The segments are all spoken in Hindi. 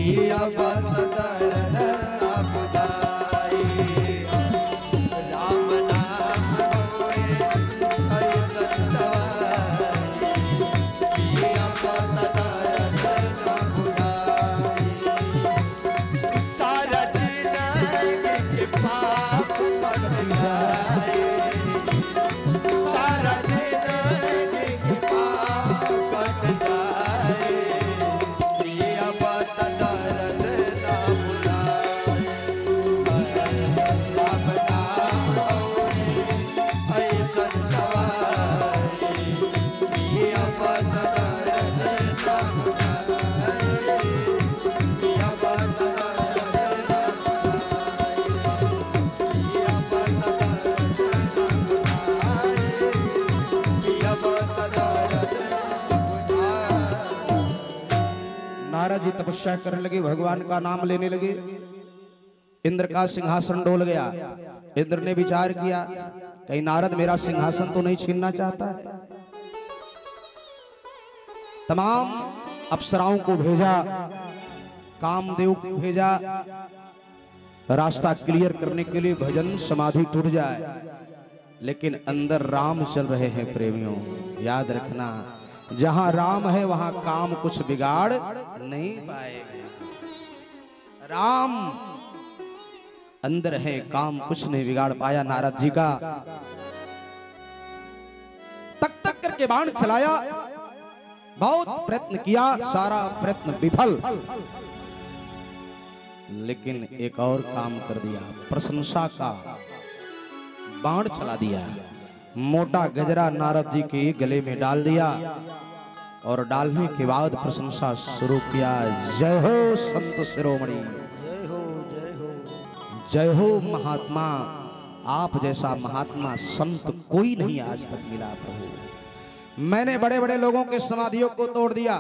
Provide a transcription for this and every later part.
पिया बत दर्द बुझाई राम नाम होए ऐसन दवाई पिया बत दर्द बुझाई सारा जिंदगी के पाप कट जाए सारा जिंदगी के पाप कट जाए पिया बत दर्द ना बुझाए राम नाम होए ऐसन दवाई पिया बत दर्द ना बुझाए पिया बत नारद जी तपस्या करने लगे, भगवान का नाम लेने लगे। इंद्र का सिंहासन डोल गया। इंद्र ने विचार किया, कहीं नारद मेरा सिंहासन तो नहीं छीनना चाहता है। तमाम अप्सराओं को भेजा, कामदेव को भेजा, रास्ता क्लियर करने के लिए भजन समाधि टूट जाए। लेकिन अंदर राम चल रहे हैं प्रेमियों, याद रखना, जहां राम है वहां काम कुछ बिगाड़ नहीं पाएगा। राम अंदर है, काम कुछ नहीं बिगाड़ पाया नारद जी का। तक तक करके बाण चलाया, बहुत प्रयत्न किया, सारा प्रयत्न विफल। लेकिन एक और काम कर दिया, प्रशंसा का बाण चला दिया। मोटा गजरा नारद जी के गले में डाल दिया और डालने के बाद प्रशंसा शुरू किया। जय हो संत शिरोमणि, जय हो महात्मा, आप जैसा महात्मा संत कोई नहीं आज तक मिला प्रभु। मैंने बड़े बड़े लोगों के समाधियों को तोड़ दिया,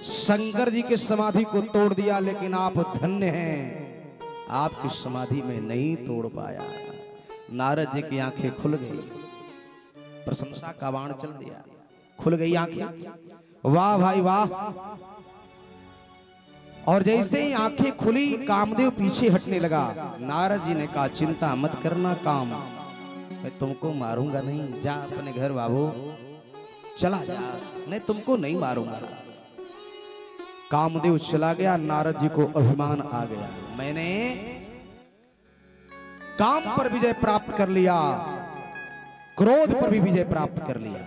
शंकर जी की समाधि को तोड़ दिया, लेकिन आप धन्य हैं, आपकी समाधि में नहीं तोड़ पाया। नारद जी की आंखें खुल गई, प्रशंसा का बाण चल दिया, खुल गई आंखें। वाह भाई वाह। और जैसे ही आंखें खुली, कामदेव पीछे हटने लगा। नारद जी ने कहा, चिंता मत करना काम, मैं तुमको मारूंगा नहीं, जा अपने घर बाबू, चला जा, मैं तुमको नहीं मारूंगा। कामदेव चला गया। नारद जी को अभिमान आ गया, मैंने काम पर विजय प्राप्त कर लिया, क्रोध पर भी विजय प्राप्त कर लिया।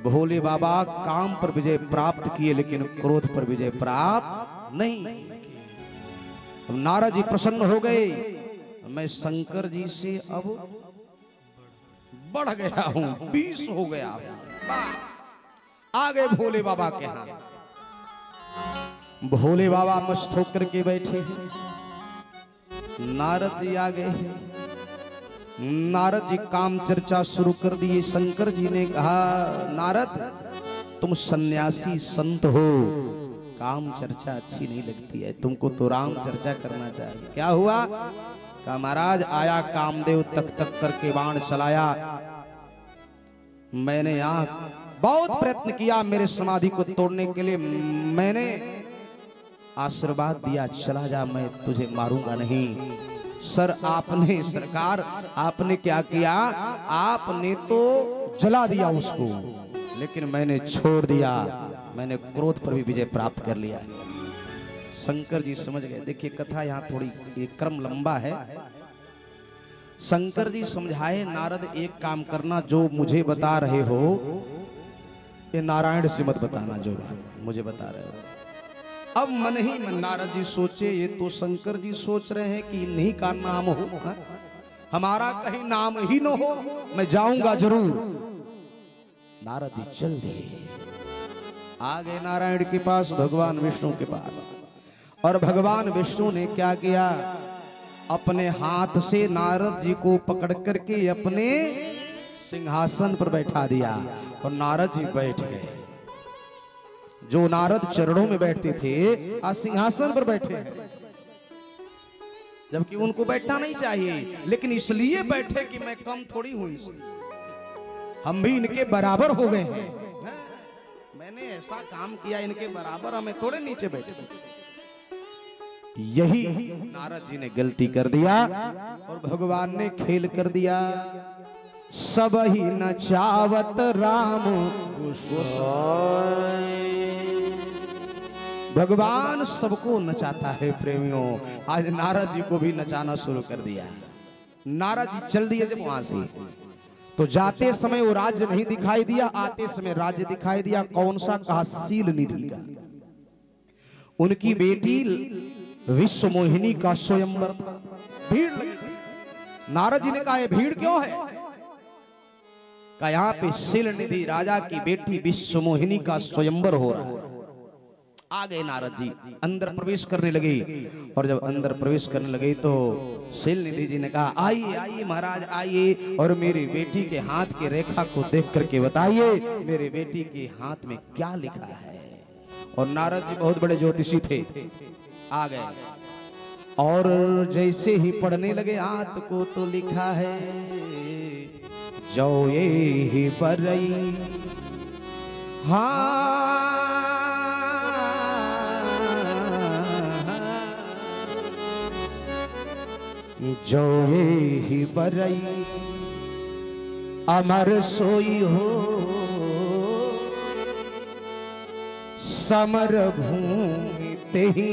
भोले बाबा काम पर विजय प्राप्त किए, लेकिन क्रोध पर विजय प्राप्त नहीं। अब नारद जी प्रसन्न हो गए, मैं शंकर जी से अब बढ़ गया हूं, 20 हो गया हूं। आ गए भोले बाबा के यहां। भोले बाबा मस्त होकर के बैठे हैं, नारद जी आ गए। नारद जी काम चर्चा शुरू कर दिए। शंकर जी ने कहा, नारद तुम सन्यासी संत हो, काम चर्चा अच्छी नहीं लगती है, तुमको तो राम चर्चा करना चाहिए। क्या हुआ? कहा महाराज आया कामदेव, तक तक करके बाण चलाया, मैंने यहां बहुत प्रयत्न किया मेरे समाधि को तोड़ने के लिए, मैंने आशीर्वाद दिया, चला जा, मैं तुझे मारूंगा नहीं। सर आपने, सरकार आपने क्या किया? आपने तो जला दिया उसको, लेकिन मैंने छोड़ दिया, मैंने क्रोध पर भी विजय प्राप्त कर लिया। शंकर जी समझ गए। देखिए कथा यहाँ थोड़ी एक क्रम लंबा है। शंकर जी समझाए, नारद एक काम करना, जो मुझे बता रहे हो ये नारायण से मत बताना, जो बात मुझे बता रहे हो। अब मन ही मन नारद जी सोचे, ये तो शंकर जी सोच रहे हैं कि इन्हीं का नाम हो, हमारा कहीं नाम ही न हो, मैं जाऊंगा जरूर। नारद जी चल दिए, आ गए नारायण के पास, भगवान विष्णु के पास। और भगवान विष्णु ने क्या किया? अपने हाथ से नारद जी को पकड़ करके अपने सिंहासन पर बैठा दिया और नारद जी बैठ गए। जो नारद चरणों में बैठते थे, आज सिंहासन पर बैठे हैं, जबकि उनको बैठना नहीं चाहिए, लेकिन इसलिए बैठे कि मैं कम थोड़ी हूं, हम भी इनके बराबर हो गए हैं। मैं मैंने ऐसा काम किया इनके बराबर, हमें थोड़े नीचे बैठे। यही नारद जी ने गलती कर दिया और भगवान ने खेल कर दिया। सब ही नचावत राम भगवान सबको नचाता है प्रेमियों। आज नारद जी को भी नचाना शुरू कर दिया। नारद जी चल दिए जब वहां से, तो जाते समय वो राज्य नहीं दिखाई दिया, आते समय राज्य दिखाई दिया। कौन सा? कहा सील निधि का। उनकी बेटी विश्व मोहिनी का स्वयंवर था। भीड़ लगी। नारद जी ने कहा ये भीड़ क्यों है? कहा यहाँ पे सील निधि राजा की बेटी विश्व मोहिनी का स्वयंवर हो रहा है। आ गए नारद जी, अंदर प्रवेश करने लगे। और जब अंदर प्रवेश करने लगे तो सील निधि जी ने कहा आइए आइए महाराज आइए, और मेरी बेटी के हाथ के रेखा को देख करके बताइए मेरे बेटी के हाथ में क्या लिखा है। और नारद जी बहुत बड़े ज्योतिषी थे। आ गए और जैसे ही पढ़ने लगे हाथ को, तो लिखा है जो ये ही बरई हाँ जो ये ही बरई अमर सोई हो समर भूमि ते ही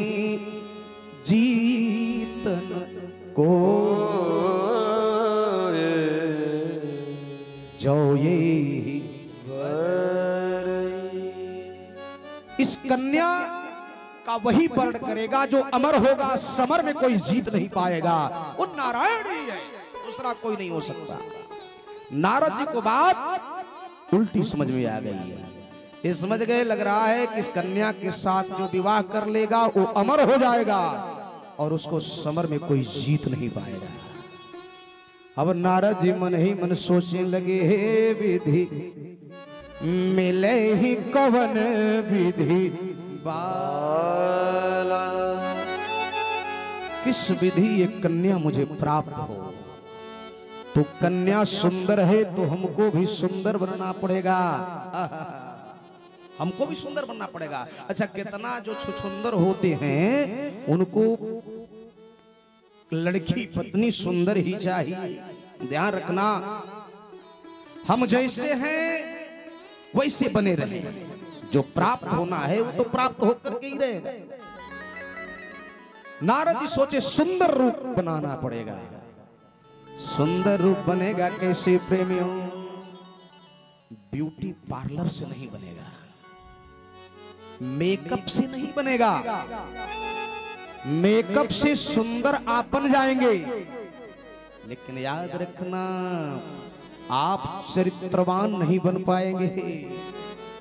जीतन को जो ये ही इस कन्या का वही वर्ण करेगा जो अमर होगा, समर में कोई जीत नहीं पाएगा। वो नारायण ही है, दूसरा कोई नहीं हो सकता। नारद जी को बात उल्टी समझ में आ गई है। ये समझ गए लग रहा है कि इस कन्या के साथ जो विवाह कर लेगा वो अमर हो जाएगा और उसको समर में कोई जीत नहीं पाएगा। अब नारद जी मन ही मन सोचने लगे हे विधि मिले ही कवन विधि बाला, किस विधि ये कन्या मुझे प्राप्त हो। तो कन्या सुंदर है तो हमको भी सुंदर बनना पड़ेगा, हमको भी सुंदर बनना पड़ेगा। अच्छा कितना जो छुछुंदर होते हैं उनको लड़की पत्नी सुंदर ही चाहिए। ध्यान रखना, हम जैसे हैं वैसे बने रहे। जो प्राप्त होना है वो तो प्राप्त होकर के ही रहेगा। नारद जी सोचे सुंदर रूप बनाना पड़ेगा। सुंदर रूप बनेगा कैसे प्रेमियों? ब्यूटी पार्लर से नहीं बनेगा, मेकअप से नहीं बनेगा। मेकअप से सुंदर आप बन जाएंगे, लेकिन याद रखना आप चरित्रवान नहीं बन पाएंगे।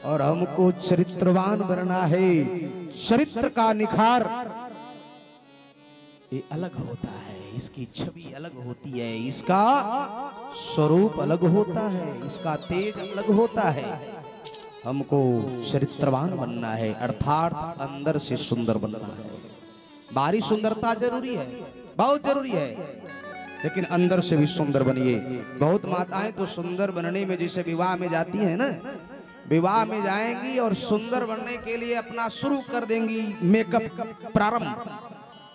और हमको चरित्रवान बनना है। चरित्र का निखार ये अलग होता है, इसकी छवि अलग होती है, इसका स्वरूप अलग होता है, इसका तेज अलग होता है। हमको चरित्रवान बनना है, अर्थात अंदर से सुंदर बनना है। बाहरी सुंदरता जरूरी है, बहुत जरूरी है, लेकिन अंदर से भी सुंदर बनिए। बहुत माताएं तो सुंदर बनने में जैसे विवाह में जाती हैं ना, विवाह में जाएंगी और सुंदर बनने के लिए अपना शुरू कर देंगी मेकअप प्रारंभ,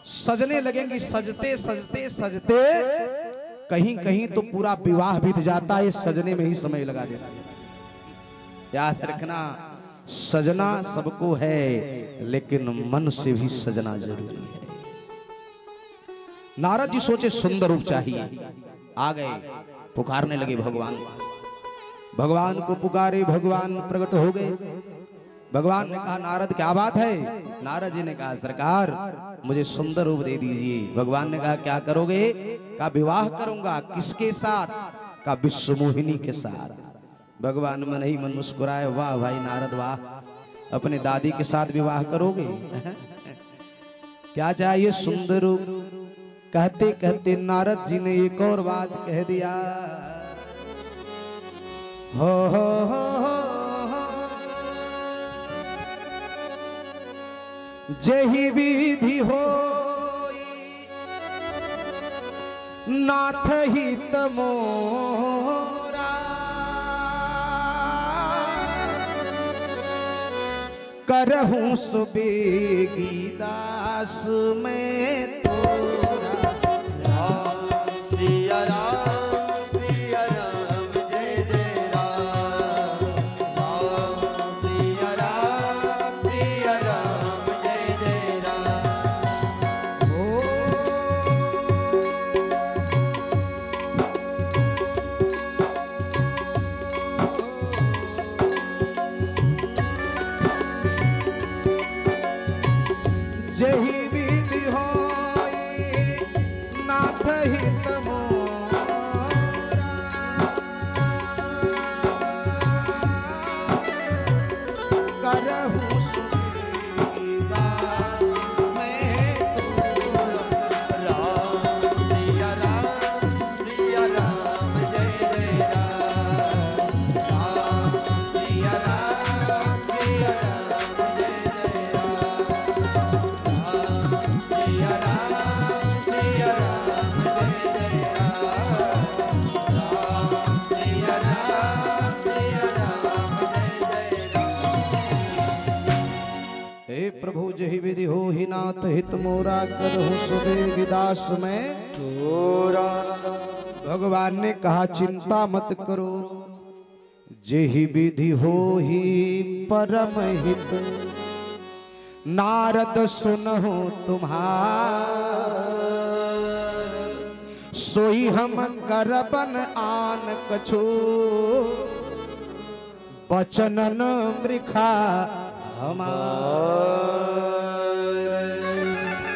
सजने लगेंगी। सजते सजते सजते कहीं कहीं तो पूरा विवाह बीत जाता है, सजने में ही समय लगा देता है। याद रखना सजना सबको है, लेकिन मन से भी सजना जरूरी है। नारद जी सोचे सुंदर रूप चाहिए। आ गए, पुकारने लगे भगवान। भगवान को पुकारे, भगवान प्रकट हो गए। भगवान ने कहा नारद क्या बात है? नारद जी ने कहा सरकार मुझे सुंदर रूप दे दीजिए। भगवान ने कहा क्या करोगे? कहा विवाह करूंगा। किसके साथ? कहा विश्व मोहिनी के साथ। भगवान मन ही मन मुस्कुराए, वाह भाई नारद वाह, अपने दादी के साथ विवाह करोगे? क्या चाहिए? सुंदर रूप। कहते कहते नारद जी ने एक और बात कह दिया, हो जही विधि हो नाथ ही तमोरा करहूं सुबेगी दास मैं तोरा। सिया राम सिया राम जय जय राम। सिया राम जय जय राम। ओ जही विधि होई नाथ हित मोरा। करहूं सुबेगी दास मैं तोरा। सिया राम जय जय राम। सिया राम जय जय राम। सिया राम जय जय राम। सिया राम जय हे प्रभु जही विधि हो ही नाथ हित मोरा। करहूं सुबेगी दास मैं तोरा। भगवान ने कहा चिंता मत करो, जेहि विधि हो ही परम हित। नारद सुनहु तुम्हार, सोई हम करबन आन कछु। बचनन मृखा हमार।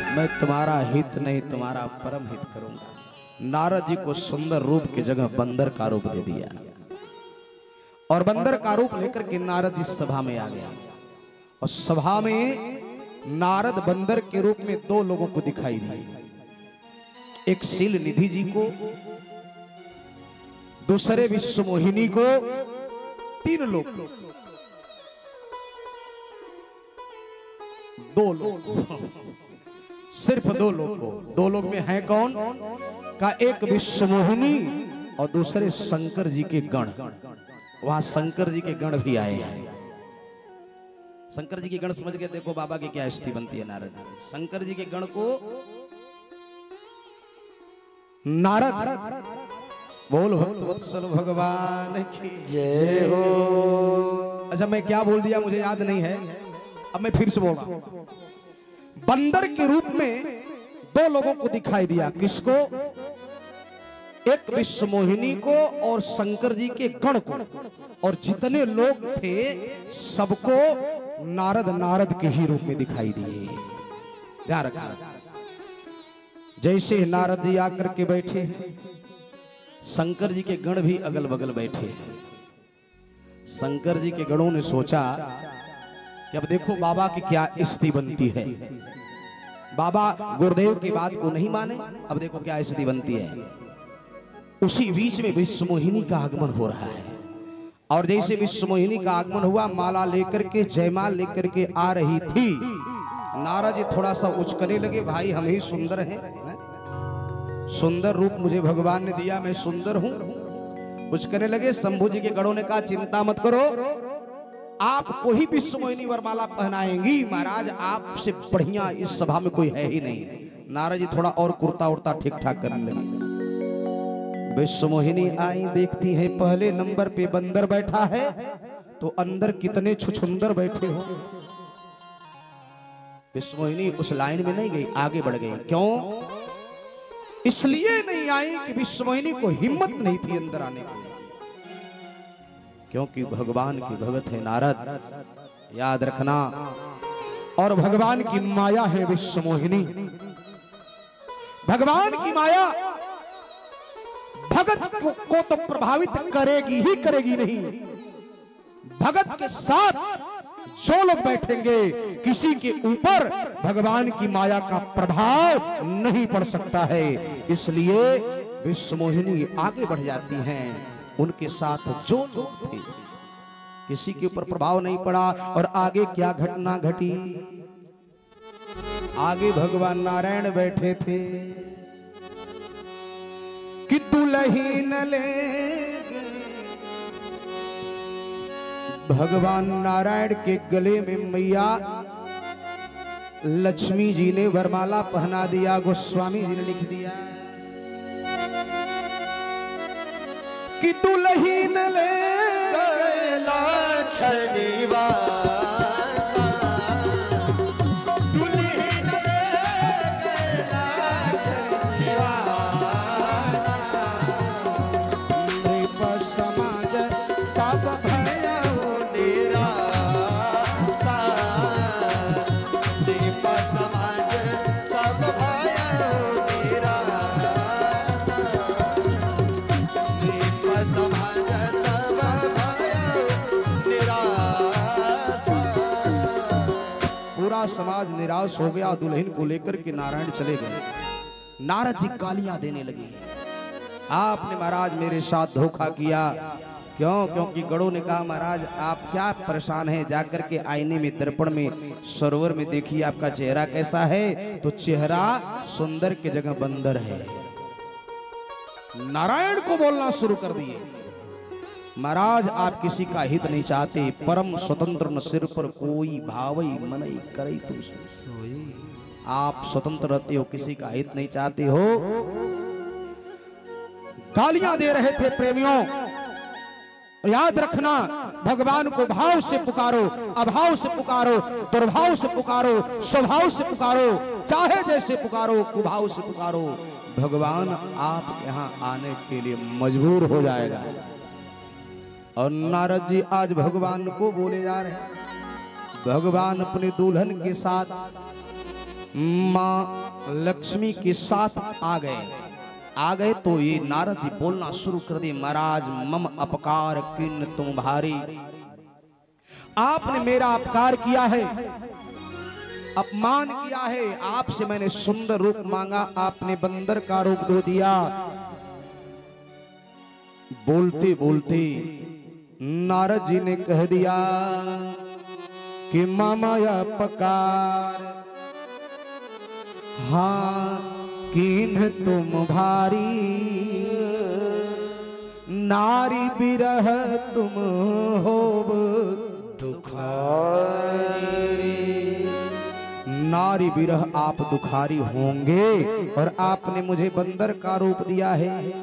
मैं तुम्हारा हित नहीं तुम्हारा परम हित करूंगा। नारद जी को सुंदर रूप की जगह बंदर का रूप दे दिया और बंदर का रूप लेकर के नारद इस सभा में आ गया। और सभा में नारद बंदर के रूप में दो लोगों को दिखाई दिए, एक शील निधि जी को, दूसरे विश्व मोहिनी को। तीन लोग, दो लोग, सिर्फ दो लोग को। दो लोग में है कौन का? एक विश्व मोहिनी और दूसरे शंकर जी के गण। वहां शंकर जी के गण भी आए हैं। शंकर जी के गण समझ के देखो बाबा की क्या स्थिति बनती है। नारद शंकर जी के गण को नारद बोल भक्त वत्सल भगवान की जय हो। अच्छा मैं क्या बोल दिया मुझे याद नहीं है, अब मैं फिर से बोल रहा हूं। बंदर के रूप में दो लोगों को दिखाई दिया। किसको? एक विश्व मोहिनी को और शंकर जी के गण को। और जितने लोग थे सबको नारद नारद के ही रूप में दिखाई दिए। ध्यान रखना, जैसे नारद जी आकर के बैठे, शंकर जी के गण भी अगल बगल बैठे। शंकर जी के गणों ने सोचा कि अब देखो बाबा की क्या स्थिति बनती है। बाबा गुरुदेव की बात को नहीं माने, अब देखो क्या स्थिति बनती है। उसी बीच में विश्व मोहिनी का आगमन हो रहा है। और जैसे विश्व मोहिनी का आगमन हुआ, माला लेकर के, जयमाल लेकर के आ रही थी। नारद जी थोड़ा सा उचकने लगे, भाई हम ही सुंदर हैं, सुंदर रूप मुझे भगवान ने दिया, मैं सुंदर हूं। उचकने लगे। शंभु जी के गणों ने कहा चिंता मत करो, आपको ही विश्व मोहिनी वरमाला पहनाएंगी महाराज, आपसे बढ़िया इस सभा में कोई है ही नहीं। नारद जी थोड़ा और कुर्ता उर्ता ठीक ठाक करने लगे। विश्व मोहिनी आई, देखती है पहले नंबर पे बंदर बैठा है, तो अंदर कितने छुछुंदर बैठे हो। विश्व मोहिनी उस लाइन में नहीं गई, आगे बढ़ गई। क्यों? इसलिए नहीं आई कि विश्व मोहिनी को हिम्मत नहीं थी अंदर आने की, क्योंकि भगवान की भगत है नारद, याद रखना। और भगवान की माया है विश्व मोहिनी। भगवान की माया भगत को तो प्रभावित करेगी ही करेगी नहीं, भगत के साथ जो लोग बैठेंगे किसी के ऊपर भगवान की माया का प्रभाव नहीं पड़ सकता है। इसलिए विश्व मोहिनी आगे बढ़ जाती हैं, उनके साथ जो लोग थे किसी के ऊपर प्रभाव नहीं पड़ा। और आगे क्या घटना घटी? आगे भगवान नारायण बैठे थे कि दुल्हीन ले भगवान नारायण के गले में मैया लक्ष्मी जी ने वरमाला पहना दिया। गोस्वामी जी ने लिख दिया कि दुल्हीन ले समाज सब समाज निराश हो गया। दुल्हन को लेकर के नारायण चले गए। नारद जी गालियां देने लगे, आपने महाराज मेरे साथ धोखा किया। क्यों? क्योंकि गढ़ों ने कहा महाराज आप क्या परेशान हैं, जाकर के आईने में दर्पण में सरोवर में देखिए आपका चेहरा कैसा है। तो चेहरा सुंदर के जगह बंदर है। नारायण को बोलना शुरू कर दिए, महाराज आप किसी का हित नहीं चाहते, परम स्वतंत्र न सिर पर कोई भावई मनई करई तुम सोई। आप स्वतंत्र रहते हो, किसी का हित नहीं चाहते हो। गालियां दे रहे थे प्रेमियों। याद रखना, भगवान को भाव से पुकारो, अभाव से पुकारो, दुर्भाव से पुकारो, स्वभाव से पुकारो, चाहे जैसे पुकारो, कुभाव से पुकारो, भगवान आप यहाँ आने के लिए मजबूर हो जाएगा। और नारद जी आज भगवान को बोले जा रहे हैं। भगवान अपने दुल्हन के साथ मां लक्ष्मी के साथ आ गए तो ये नारद जी बोलना शुरू कर दिए, महाराज मम अपकार किन तुम भारी, आपने मेरा अपकार किया है, अपमान किया है। आपसे मैंने सुंदर रूप मांगा, आपने बंदर का रूप दे दिया। बोलते बोलते नारद जी ने कह दिया कि मामा अपकार हाँ किन्ह तुम भारी, नारी बिरह तुम होब दुखारी। नारी बिरह आप दुखारी होंगे और आपने मुझे बंदर का रूप दिया है।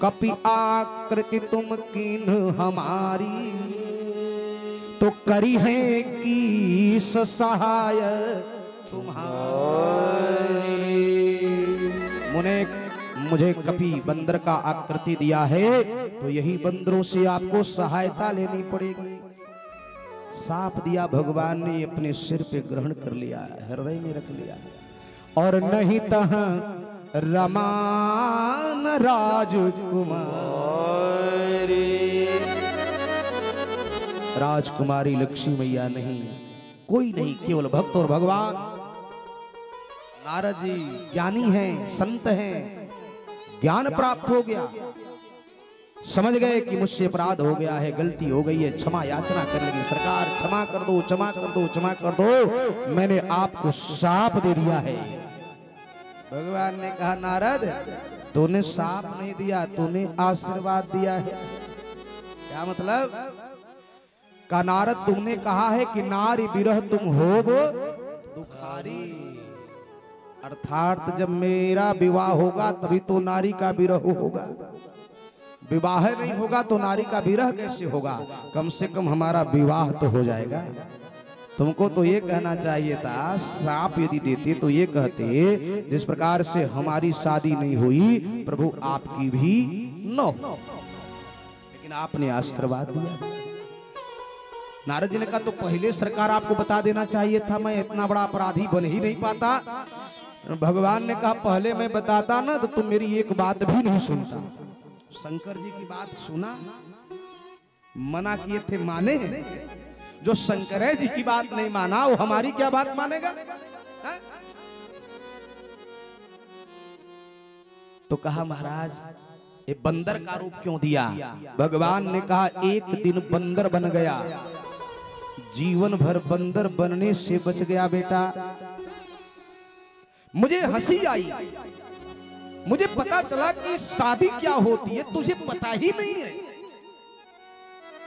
कपि आकृति तुम किन्ह हमारी, तो करी है की सहाय तुम्हारी। मुझे कपि बंदर का आकृति दिया है, तो यही बंदरों से आपको सहायता लेनी पड़ेगी। साप दिया भगवान ने अपने सिर पे ग्रहण कर लिया, हृदय में रख लिया। और नहीं तह रमान राजकुमारी, राजकुमारी लक्ष्मी मैया नहीं, कोई नहीं, केवल भक्त और भगवान। नारद जी ज्ञानी हैं, संत हैं, ज्ञान प्राप्त हो गया, समझ गए कि मुझसे अपराध हो गया है, गलती हो गई है, क्षमा याचना कर लगी। सरकार क्षमा कर दो, क्षमा कर दो, क्षमा कर दो, मैंने आपको शाप दे दिया है। भगवान ने कहा नारद तूने शाप नहीं दिया, तूने आशीर्वाद दिया है। क्या मतलब? का नारद तुमने कहा है कि नारी बिरह तुम होब दुखारी, अर्थात जब मेरा विवाह होगा तभी तो नारी का विरह होगा। विवाह नहीं होगा तो नारी का विरह कैसे होगा? कम से कम हमारा विवाह तो हो जाएगा। तुमको तो ये कहना चाहिए था, साप यदि देते तो ये कहते जिस प्रकार से हमारी शादी नहीं हुई प्रभु आपकी भी न हो, लेकिन आपने आशीर्वाद दिया। नारद जी ने कहा तो पहले सरकार आपको बता देना चाहिए था, मैं इतना बड़ा अपराधी बन ही नहीं पाता। भगवान ने कहा पहले मैं बताता ना तो तुम मेरी एक बात भी नहीं सुनता। शंकर जी की बात सुना, मना किए थे माने, जो शंकर जी की बात नहीं माना वो हमारी क्या बात मानेगा? तो कहा महाराज ये बंदर का रूप क्यों दिया? भगवान ने कहा एक दिन बंदर बन गया, जीवन भर बंदर बनने से बच गया बेटा। मुझे हंसी आई, मुझे पता चला कि शादी क्या होती है तुझे पता ही नहीं है।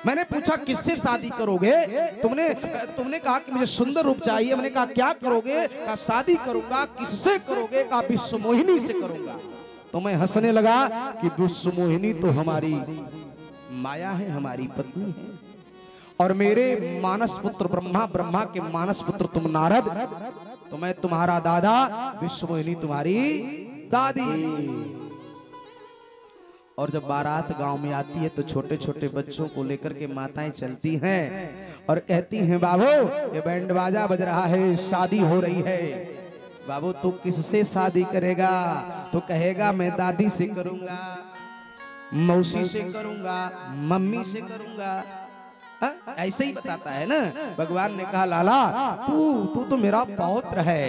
मैंने पूछा किससे शादी करोगे? तुमने कहा कि मुझे सुंदर रूप चाहिए। मैंने कहा क्या करोगे? कहा शादी करूंगा। किससे करोगे? कहा विश्व मोहिनी से करूंगा। तो मैं हंसने लगा कि विश्व मोहिनी तो हमारी माया है, हमारी पत्नी है, और मेरे मानस पुत्र ब्रह्मा, ब्रह्मा के मानस पुत्र तुम नारद, तो मैं तुम्हारा दादा, विश्व मोहिनी तुम्हारी दादी। और जब बारात गांव में आती है तो छोटे छोटे बच्चों को लेकर के माताएं चलती हैं और कहती हैं बाबू ये बैंड बाजा बज रहा है, शादी हो रही है। बाबू तू किससे शादी करेगा? तो कहेगा मैं दादी से करूंगा, मौसी से करूंगा, मम्मी से करूंगा। ऐसे ही बताता है ना। भगवान ने कहा लाला तू तो मेरा पौत्र है,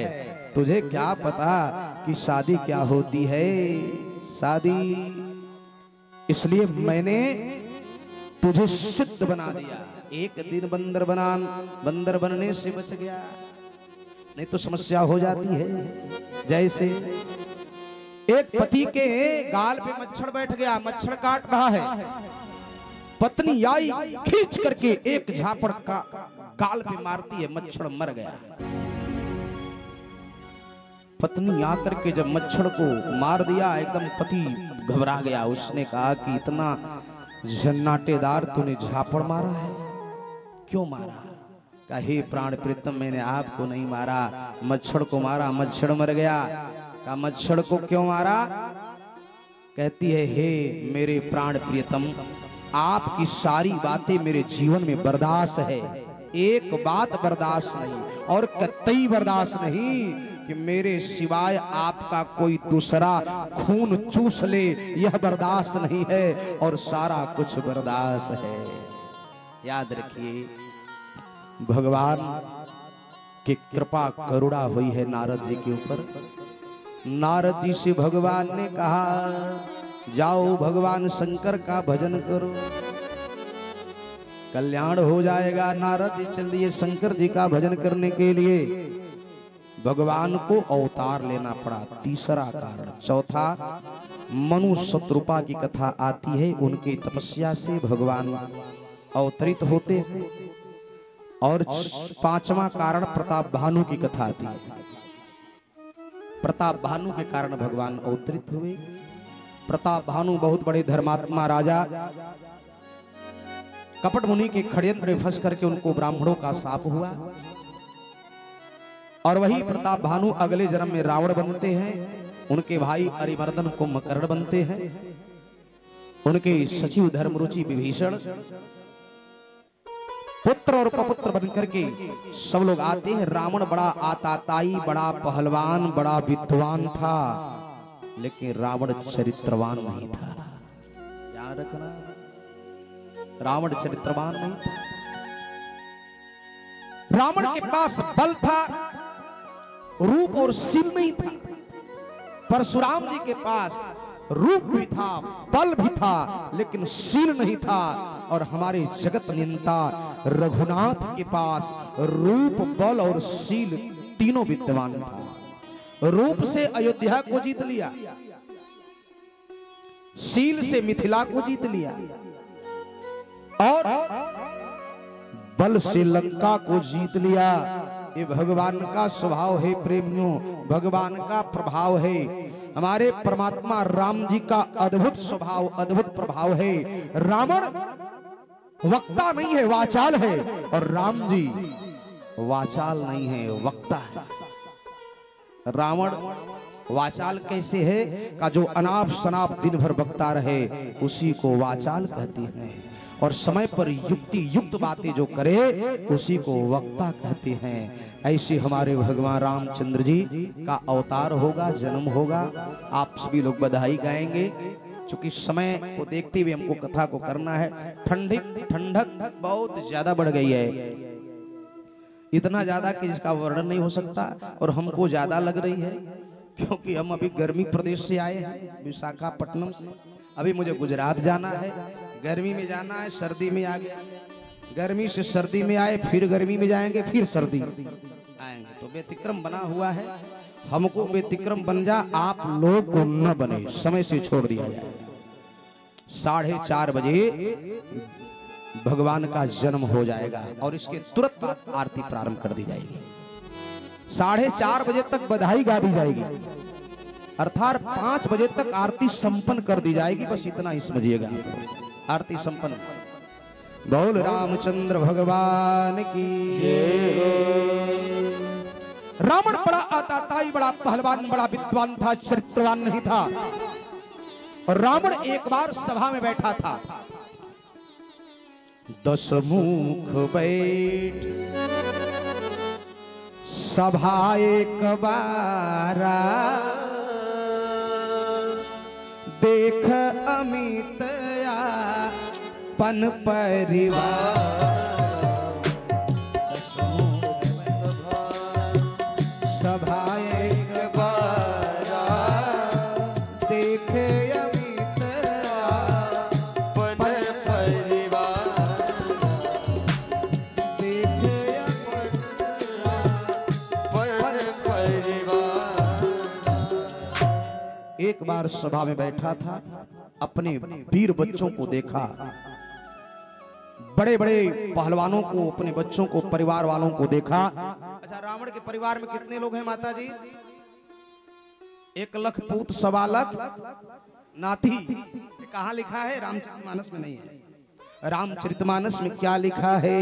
तुझे क्या पता कि शादी क्या होती है। शादी इसलिए मैंने तुझे सिद्ध बना दिया। एक दिन बंदर बनने से बच गया, नहीं तो समस्या हो जाती है। जैसे एक पति के गाल पे मच्छर बैठ गया, मच्छर काट रहा है, पत्नी आई खींच करके एक झापड़ का गाल पे मारती है, मच्छर मर गया। पत्नी आकर के जब मच्छर को मार दिया, एकदम पति घबरा गया। उसने कहा कि इतना जन्नाटेदार तूने झापड़ मारा है, क्यों मारा? कहा हे प्राण प्रीतम मैंने आपको नहीं मारा, मच्छर को मारा, मच्छर मर गया। कहा मच्छर को क्यों मारा? कहती है हे मेरे प्राण प्रियतम आपकी सारी बातें मेरे जीवन में बर्दाश्त है, एक बात बर्दाश्त नहीं और कतई बर्दाश्त नहीं कि मेरे सिवाय आपका कोई दूसरा खून चूस ले, यह बर्दाश्त नहीं है और सारा कुछ बर्दाश्त है। याद रखिए भगवान की कृपा करुणा हुई है नारद जी के ऊपर। नारद जी से भगवान ने कहा जाओ भगवान शंकर का भजन करो, कल्याण हो जाएगा। नारद जी चल दिए शंकर जी का भजन करने के लिए। भगवान को अवतार लेना पड़ा, तीसरा कारण। चौथा मनु शत्रुपा की कथा आती है, उनकी तपस्या से भगवान अवतरित होते हैं। और पांचवा कारण प्रताप भानु की कथा आती है, प्रताप भानु के कारण भगवान अवतरित हुए। प्रताप भानु बहुत बड़े धर्मात्मा राजा, कपट मुनि के षड्यंत्र में फंस करके उनको ब्राह्मणों का शाप हुआ, और वही प्रताप भानु अगले जन्म में रावण बनते हैं। उनके भाई अरिमर्दन कुंभकर्ण बनते हैं, उनके सचिव धर्मरुचि विभीषण, पुत्र और प्रपुत्र बनकर के सब लोग आते हैं। रावण बड़ा आताताई, बड़ा पहलवान, बड़ा विद्वान था, लेकिन रावण चरित्रवान नहीं था। याद रखना रावण चरित्रवान नहीं था। रावण के पास बल था, रूप और शील नहीं था। परशुराम जी के पास रूप भी था, बल भी था, लेकिन शील नहीं था। और हमारे जगत नियंता रघुनाथ के पास रूप, बल और शील तीनों विद्यमान था। रूप से अयोध्या को जीत लिया, शील से मिथिला को जीत लिया, और बल से लंका को जीत लिया। ये भगवान का स्वभाव है प्रेमियों, भगवान का प्रभाव है। हमारे परमात्मा राम जी का अद्भुत स्वभाव, अद्भुत प्रभाव है। रावण वक्ता नहीं है, वाचाल है, और राम जी वाचाल नहीं है, वक्ता है। रावण वाचाल कैसे है? का जो अनाप शनाप दिन भर बकता रहे उसी को वाचाल कहते हैं, और समय पर युक्ति युक्त बातें जो करे उसी को वक्ता कहते हैं। ऐसे हमारे भगवान रामचंद्र जी का अवतार होगा, जन्म होगा। आप सभी लोग बधाई गाएंगे। चूंकि समय को देखते हुए हमको कथा को करना है। ठंडक बहुत ज्यादा बढ़ गई है, इतना ज्यादा कि जिसका वर्णन नहीं हो सकता, और हमको ज्यादा लग रही है क्योंकि हम अभी गर्मी प्रदेश से आए हैं, विशाखापट्टनम से। अभी मुझे गुजरात जाना है, गर्मी में जाना है, सर्दी में आ गया, गर्मी से सर्दी में आए, फिर गर्मी में जाएंगे, फिर सर्दी आएंगे। तो व्यतिक्रम बना हुआ है, हमको व्यतिक्रम बन जा, आप लोग को न बने, समय से छोड़ दिया जाए। 4:30 बजे भगवान का जन्म हो जाएगा और इसके तुरंत बाद आरती प्रारंभ कर दी जाएगी। 4:30 बजे तक बधाई गा दी जाएगी, अर्थात 5 बजे तक आरती संपन्न कर दी जाएगी। बस इतना ही समझिएगा, आरती संपन्न। बोल रामचंद्र भगवान की जय। रावण बड़ा आताताई, बड़ा पहलवान, बड़ा विद्वान था, चरित्रवान नहीं था। और रावण एक बार सभा में बैठा था। 10 मुख बैठ सभा एक बारा, देख अमित पन परिवार। सभा एक बारा, देख अमित पन परिवार, देख पन परिवार। एक बार सभा में बैठा था, अपने वीर बच्चों को देखा, बड़े बड़े पहलवानों को, अपने बच्चों को, परिवार वालों को देखा। अच्छा, रावण के परिवार में कितने लोग हैं माता जी? 1 लाख पूत, 1.25 लाख नाती। कहाँ लिखा है? रामचरितमानस में नहीं है। रामचरितमानस में क्या लिखा है?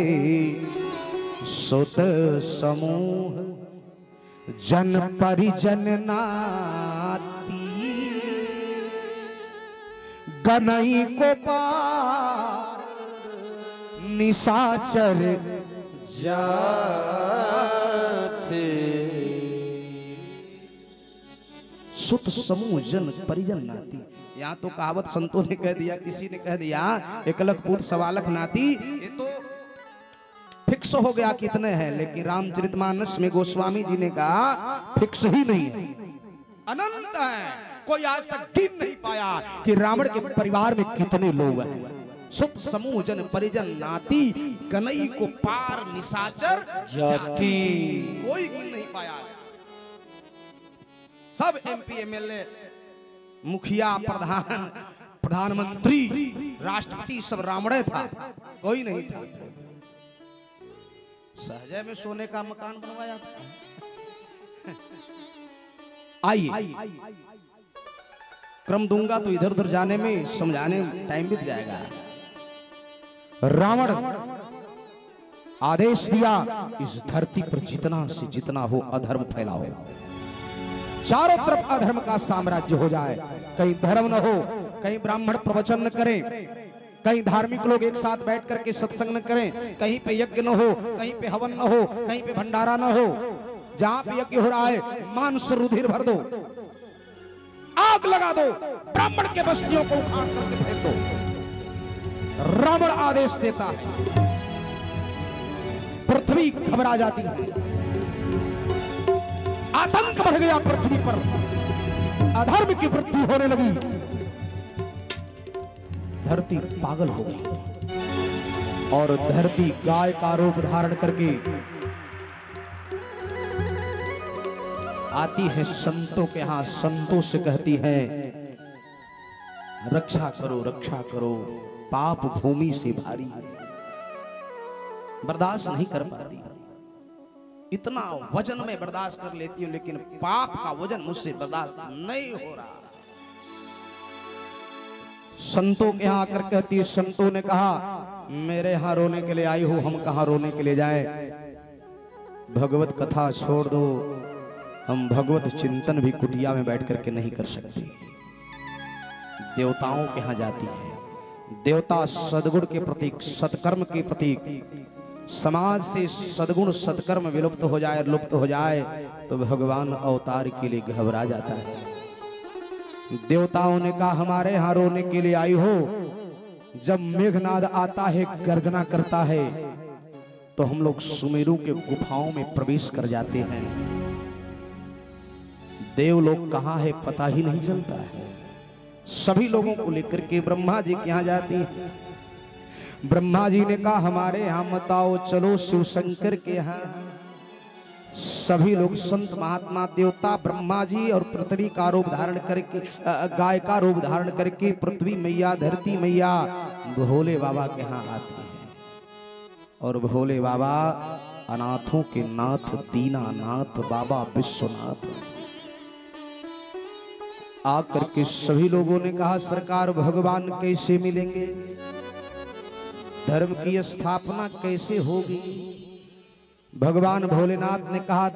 सुत समूह जन परिजन नाती, गनई को पार निशाचर जाते। सुत समूह जन परिजन नाती। यहाँ तो कहावत संतों ने कह दिया, किसी ने कह दिया 1 लाख पूत 1.25 लाख नाती, ये तो फिक्स हो गया कितने हैं। लेकिन रामचरितमानस में गोस्वामी जी ने कहा फिक्स ही नहीं है, अनंत है। कोई आज तक गिन नहीं पाया कि रावण के परिवार में कितने लोग हैं। सुत समूह जन परिजन नाती, गनई को पार निशाचर जाति। कोई गिन नहीं पाया। सब MP MLA, मुखिया, प्रधान, प्रधानमंत्री, राष्ट्रपति सब रावण था, कोई नहीं था। सहजे में सोने का मकान बनवाया था। आइए, क्रम दूंगा तो इधर उधर जाने में, समझाने में टाइम बीत जाएगा। रावण आदेश दिया, इस धरती पर जितना से जितना हो अधर्म फैलाओ, चारों तरफ अधर्म का साम्राज्य हो जाए। कहीं धर्म न हो, कहीं ब्राह्मण प्रवचन न करें, कहीं धार्मिक लोग एक साथ बैठ करके सत्संग न करें, कहीं पे यज्ञ न हो, कहीं पे हवन न हो, कहीं पे भंडारा न हो। जहां पे यज्ञ हो रहा है मांस रुधिर भर दो, आग लगा दो, ब्राह्मण के बस्तियों को उखाड़ करके फेंक दो। रावण आदेश देता है, पृथ्वी घबरा जाती है, आतंक बढ़ गया पृथ्वी पर, अधर्म की वृद्धि होने लगी, धरती पागल हो गई और धरती गाय का रूप धारण करके आती है संतों के यहां। संतों से कहती है रक्षा करो, रक्षा करो, पाप भूमि से भारी है। बर्दाश्त नहीं कर पाती, इतना वजन में बर्दाश्त कर लेती हूं, लेकिन पाप का वजन मुझसे बर्दाश्त नहीं हो रहा। संतों के यहां आकर कहती है, संतों ने कहा मेरे यहां रोने के लिए आई हो, हम कहां रोने के लिए जाए, भगवत कथा छोड़ दो, हम भगवत चिंतन भी कुटिया में बैठ करके नहीं कर सकते। देवताओं के यहां जाती है, देवता सद्गुण के प्रतीक, सत्कर्म के प्रतीक। समाज से सद्गुण सत्कर्म विलुप्त हो जाए, लुप्त हो जाए तो भगवान अवतार के लिए घबरा जाता है। देवताओं ने कहा हमारे यहां रोने के लिए आई हो, जब मेघनाद आता है, गर्जना करता है, तो हम लोग सुमेरु के गुफाओं में प्रवेश कर जाते हैं। देवलोक कहाँ है पता ही नहीं चलता है। सभी लोगों को लेकर के ब्रह्मा जी के यहाँ जाती है। ब्रह्मा जी ने कहा हमारे यहाँ मत आओ, चलो शिव शंकर के यहाँ। सभी लोग संत महात्मा देवता ब्रह्मा जी और पृथ्वी का रूप धारण करके, गाय का रूप धारण करके पृथ्वी मैया, धरती मैया, भोले बाबा के यहाँ आती है। और भोले बाबा अनाथों के नाथ दीनानाथ बाबा विश्वनाथ आकर के सभी लोगों ने कहा सरकार भगवान कैसे मिलेंगे, धर्म की स्थापना कैसे होगी। भगवान भोलेनाथ ने कहा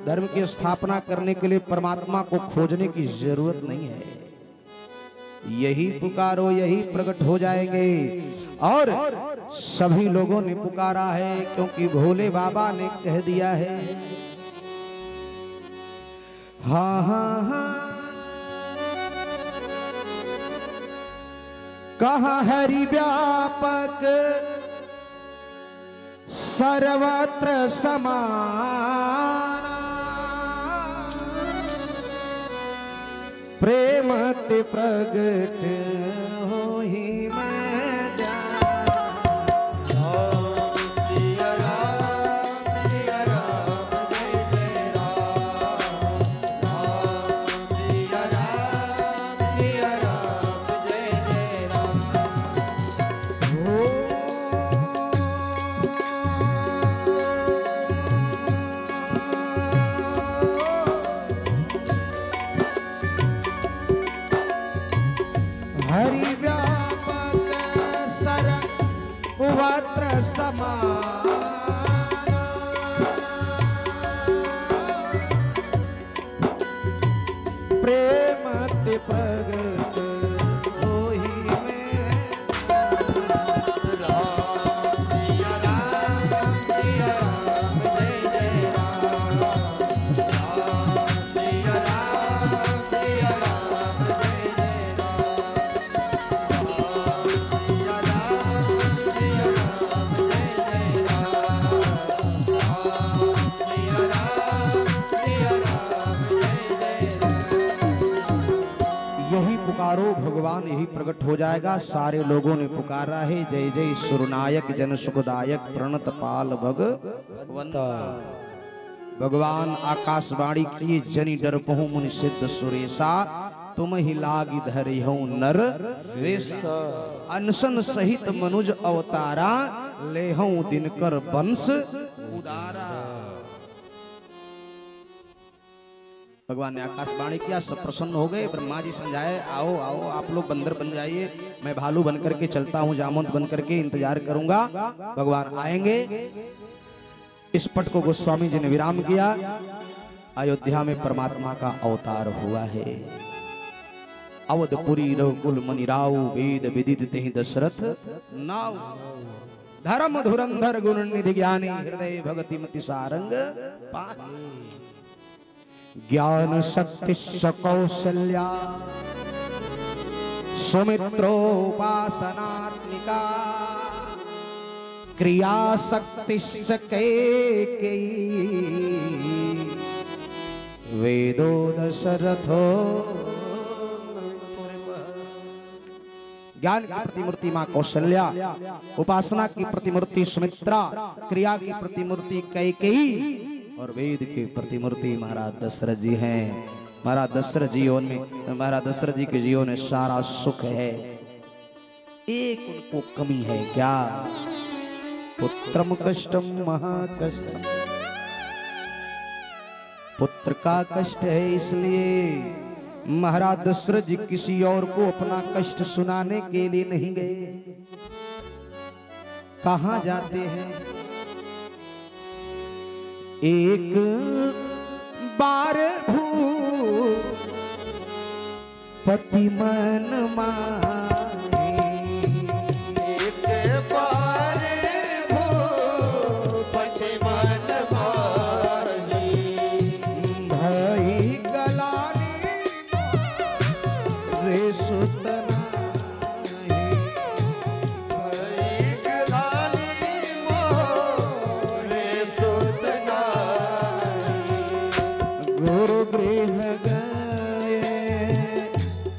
धर्म की स्थापना करने के लिए परमात्मा को खोजने की जरूरत नहीं है, यही पुकारो यही प्रकट हो जाएंगे। और सभी लोगों ने पुकारा है क्योंकि भोले बाबा ने कह दिया है। हाँ हाँ हाँ कहाँ हरि व्यापक सर्वत्र समान, प्रेम ते प्रगट हो ही मैं जान। ओम सिया राम जय जय राम। ओम सिया राम जय जय राम। हरि व्यापक सर्वत्र समान, प्रेम ते प्रगट हो ही मैं राम सिया राम जय जय राम। राम सिया राम जय जय राम। सिया राम सिया राम जय जय राम। सिया राम सिया राम जय जय राम। यही पुकारो भगवान यही प्रकट हो जाएगा। सारे लोगों ने पुकारा है जय जय सुरनायक जन सुखदायक प्रणत पाल भगवंता। भगवान आकाशवाणी किए जनि डर पहु मुनि सिद्ध सुरेशा, तुम ही लागी धरि हो नर वेशा। अनशन सहित मनुज अवतारा, ले हूं दिनकर वंश उदारा। भगवान ने आकाशवाणी किया, सब प्रसन्न हो गए। ब्रह्मा जी समझाए आओ आओ आप लोग बंदर बन जाइए, मैं भालू बन करके चलता हूँ, जामवंत बन करके इंतजार करूंगा, भगवान आएंगे। इस पट को गोस्वामी जी ने विराम किया। अयोध्या में परमात्मा का अवतार हुआ है। अवधपुरी रघुकुल मनि राव, वेद विदित तेहि दशरथ नाव। धर्म धुरंधर गुण निधि ज्ञानी, हृदय भगति मति सारंग पानी। ज्ञान शक्ति सकौशल्या, सुमित्रोपासनात्मिका। क्रिया शक्ति कैकेयी, वेदो दशरथो। ज्ञान की प्रतिमूर्ति मां कौशल्या, उपासना की प्रतिमूर्ति सुमित्रा, क्रिया की प्रतिमूर्ति कैकेयी और वेद की प्रतिमूर्ति महाराज दशरथ जी हैं। महाराज दशरथ जी के जीवन में सारा सुख है, एक उनको कमी है क्या? पुत्रम कष्टम महाकष्टम। पुत्र का कष्ट है, इसलिए महाराज दशरथ जी किसी और को अपना कष्ट सुनाने के लिए नहीं गए। कहां जाते हैं? एक बार भूपति मन माने, एक बार भूपति मन माने। भई गलानी रे सुतना, भई गलानी मोरे सुतना। गुरु गृह गए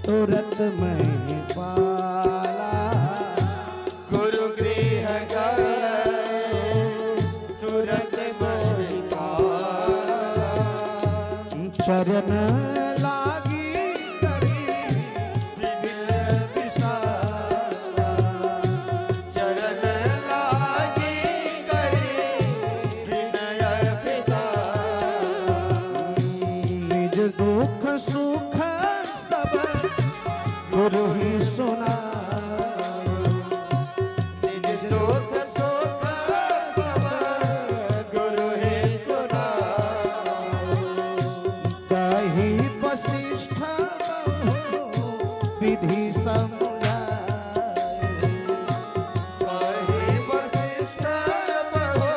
तुरत मैं पाला। गुरु गृह गए तुरत मैं पाला। चरण लागी करी विसारा। चरण लागी सुख सब गुरु ही सुना। निज दुख सुख सब गुरु ही सुना। कही वशिष्ठ विधि समझाए। कही वशिष्ठ बहु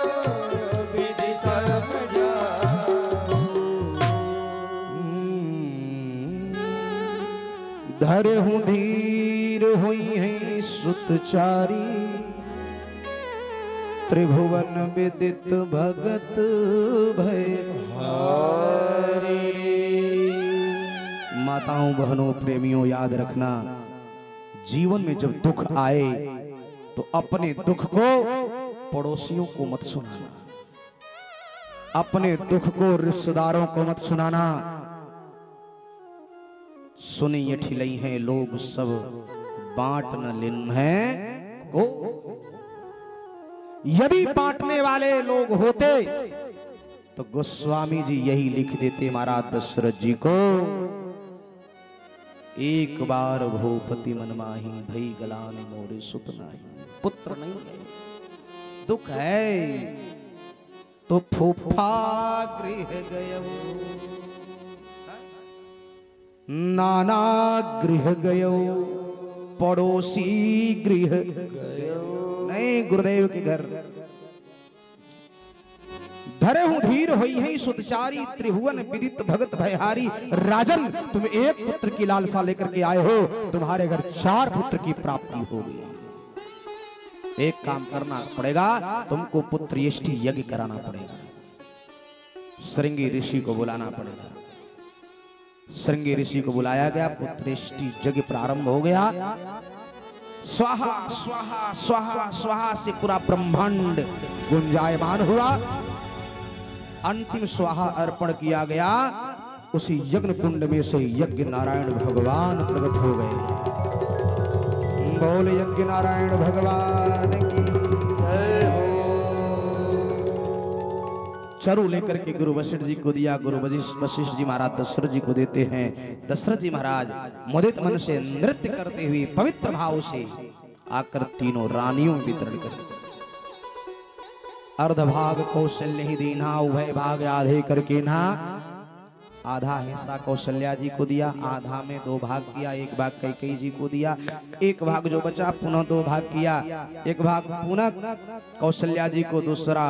विधि समझाए। धरे हूँ धीर हुई है सुतचारी। त्रिभुवन विदित भगत भय भारी। माताओं बहनों प्रेमियों याद रखना, जीवन में जब दुख आए तो अपने दुख को पड़ोसियों को मत सुनाना, अपने दुख को रिश्तेदारों को मत सुनाना। सुनी ये ठिलई हैं लोग सब बांट न लिन है को। यदि बांटने वाले लोग होते तो गोस्वामी जी यही लिख देते महाराज दशरथ जी को, एक बार भूपति मन माही भई गलान मोरे सुत नाही। पुत्र नहीं है, दुख है तो फूफा गृह गयो, नाना गृह गयो, पड़ोसी गृह गयो। नहीं, गुरुदेव के घर। धरे हूं धीर होई है सुतचारी। त्रिभुवन विदित भगत भयहारी। राजन, तुम एक पुत्र की लालसा लेकर के आए हो, तुम्हारे घर 4 पुत्र की प्राप्ति हो गई। एक काम करना पड़ेगा, तुमको पुत्र यष्टि यज्ञ कराना पड़ेगा। श्रृंगी ऋषि को बुलाना पड़ेगा। श्रृंगी ऋषि को बुलाया गया, पुत्रेष्टि यज्ञ प्रारंभ हो गया। स्वाहा स्वाहा स्वाहा स्वाहा से पूरा ब्रह्मांड गुंजायमान हुआ। अंतिम स्वाहा अर्पण किया गया। उसी यज्ञ कुंड में से यज्ञ नारायण भगवान प्रकट हो गए। बोल यज्ञ नारायण भगवान की जय हो। चरु लेकर के गुरु वशिष्ठ जी को दिया। गुरु वशिष्ठ जी महाराज दशरथ जी को देते हैं। दशरथ जी महाराज मुदित मन से नृत्य करते हुए पवित्र भाव से आकर तीनों रानियों में वितरण करते। अर्ध भाग कौशल्य ही दीना, उभय भाग आधे करके ना। आधा हिस्सा कौशल्या जी को दिया, आधा में 2 भाग किया। एक भाग कैकेयी जी को दिया, एक भाग जो बचा पुनः 2 भाग किया। एक भाग पुनः कौशल्या जी को, दूसरा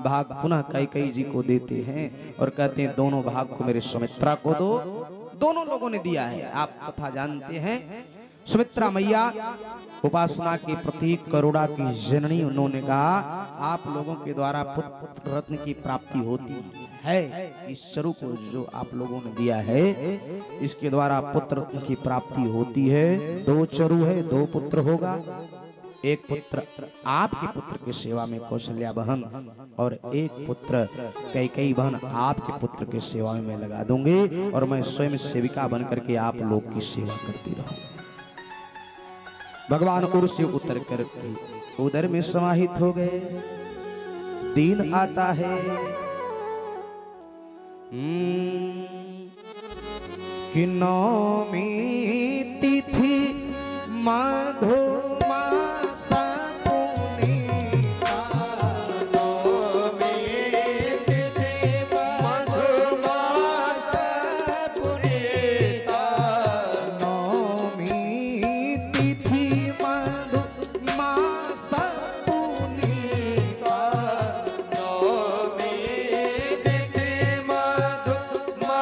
भाग पुनः कैकेयी जी को देते हैं और कहते हैं दोनों भाग को मेरे सुमित्रा को दो। दोनों लोगों ने दिया है। आप कथा जानते हैं, सुमित्रा मैया उपासना के प्रतीक, करुणा की जननी। उन्होंने कहा आप लोगों के द्वारा पुत्र रत्न की प्राप्ति होती है। इस चरु को जो आप लोगों ने दिया है, इसके द्वारा पुत्र रत्न की प्राप्ति होती है। 2 चरु है, 2 पुत्र होगा। एक पुत्र आपके पुत्र की सेवा में कौशल्या बहन, और एक पुत्र कैकेयी बहन आपके पुत्र की सेवा में मैं लगा दूंगी। और मैं स्वयं सेविका बन करके आप लोग की सेवा करती रहूंगी। भगवान उर से उतर कर उदर में समाहित हो गए। दिन आता है कि नौमी तिथि मधुमासा पुनीता। नौमी तिथि मधुमासा पुनीता। नौमी तिथि मधुमासा पुनीता। नौमी तिथि मधुमासा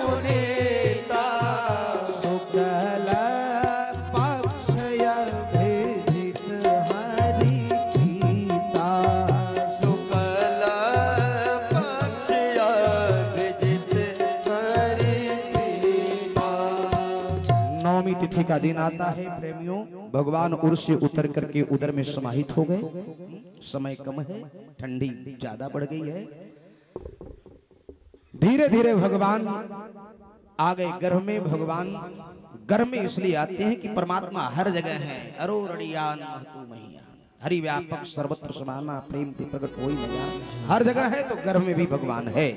पुनीता। शुक्ल पक्ष अभिजित हरि प्रीता। शुक्ल पक्ष अभिजित हरि प्रीता। नौमी तिथि का दिन आता है प्रेमियों। भगवान उर से उतर करके उदर में समाहित हो गए। समय कम है, ठंडी ज्यादा बढ़ गई है। धीरे धीरे भगवान आ गए गर्भ में। भगवान गर्भ में इसलिए आते हैं कि परमात्मा हर जगह है। अरो रड़ियान महतू मैया, हरि व्यापक सर्वत्र समाना, प्रेम ते प्रकट होई न जान। हर जगह है तो गर्भ में भी भगवान है।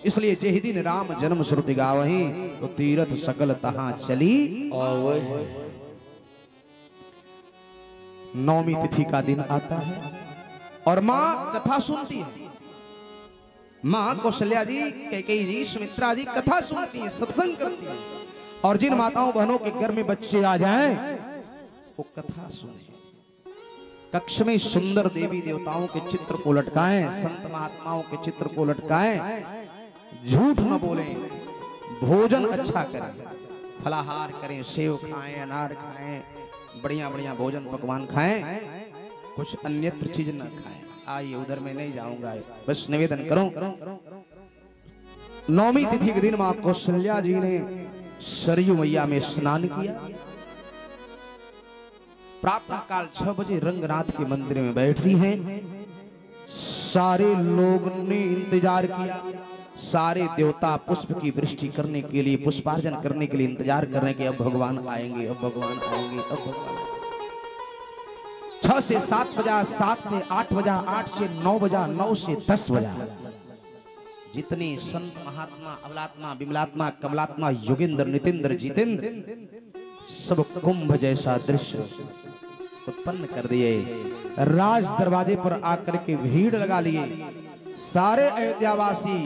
इसलिए जेहि दिन राम जन्म श्रुति गावहीं तो तीरथ सकल तहां चली। नौमी तिथि का दिन आता है और मां कथा सुनती है। मां कौशल्या जी, कैकेयी जी, सुमित्रा जी कथा सुनती है, सत्संग करती है। और जिन माताओं बहनों के घर में बच्चे आ जाएं वो कथा सुने। कक्ष में सुंदर देवी देवताओं के चित्र को लटकाएं, संत महात्माओं के चित्र को लटकाएं, झूठ न बोलें, भोजन अच्छा करें, फलाहार करें, सेव खाएं, अनार खाएं, बढ़िया बढ़िया भोजन पकवान खाएं, कुछ अन्यत्र चीज न खाएं। आइए उधर मैं नहीं जाऊंगा, बस निवेदन करूं। नौमी तिथि के दिन मां कौशल्या जी ने सरयू मैया में स्नान किया। प्रातः काल 6 बजे रंगनाथ के मंदिर में बैठी हैं। सारे लोग ने इंतजार किया, सारे देवता पुष्प की वृष्टि करने के लिए, पुष्पार्जन करने के लिए इंतजार कर रहे हैं कि अब भगवान आएंगे, अब भगवान आएंगे, अब भगवान। 6 से 7 बजा, 7 से 8 बजा, 8 से 9 बजा, 9 से 10 बजा। जितने संत महात्मा, अबलात्मा, विमलात्मा, कमलात्मा, योगेंद्र, नितेंद्र, जितेंद्र, सब कुंभ जैसा दृश्य उत्पन्न कर दिए। राज दरवाजे पर आकर के भीड़ लगा लिए। सारे अयोध्यावासी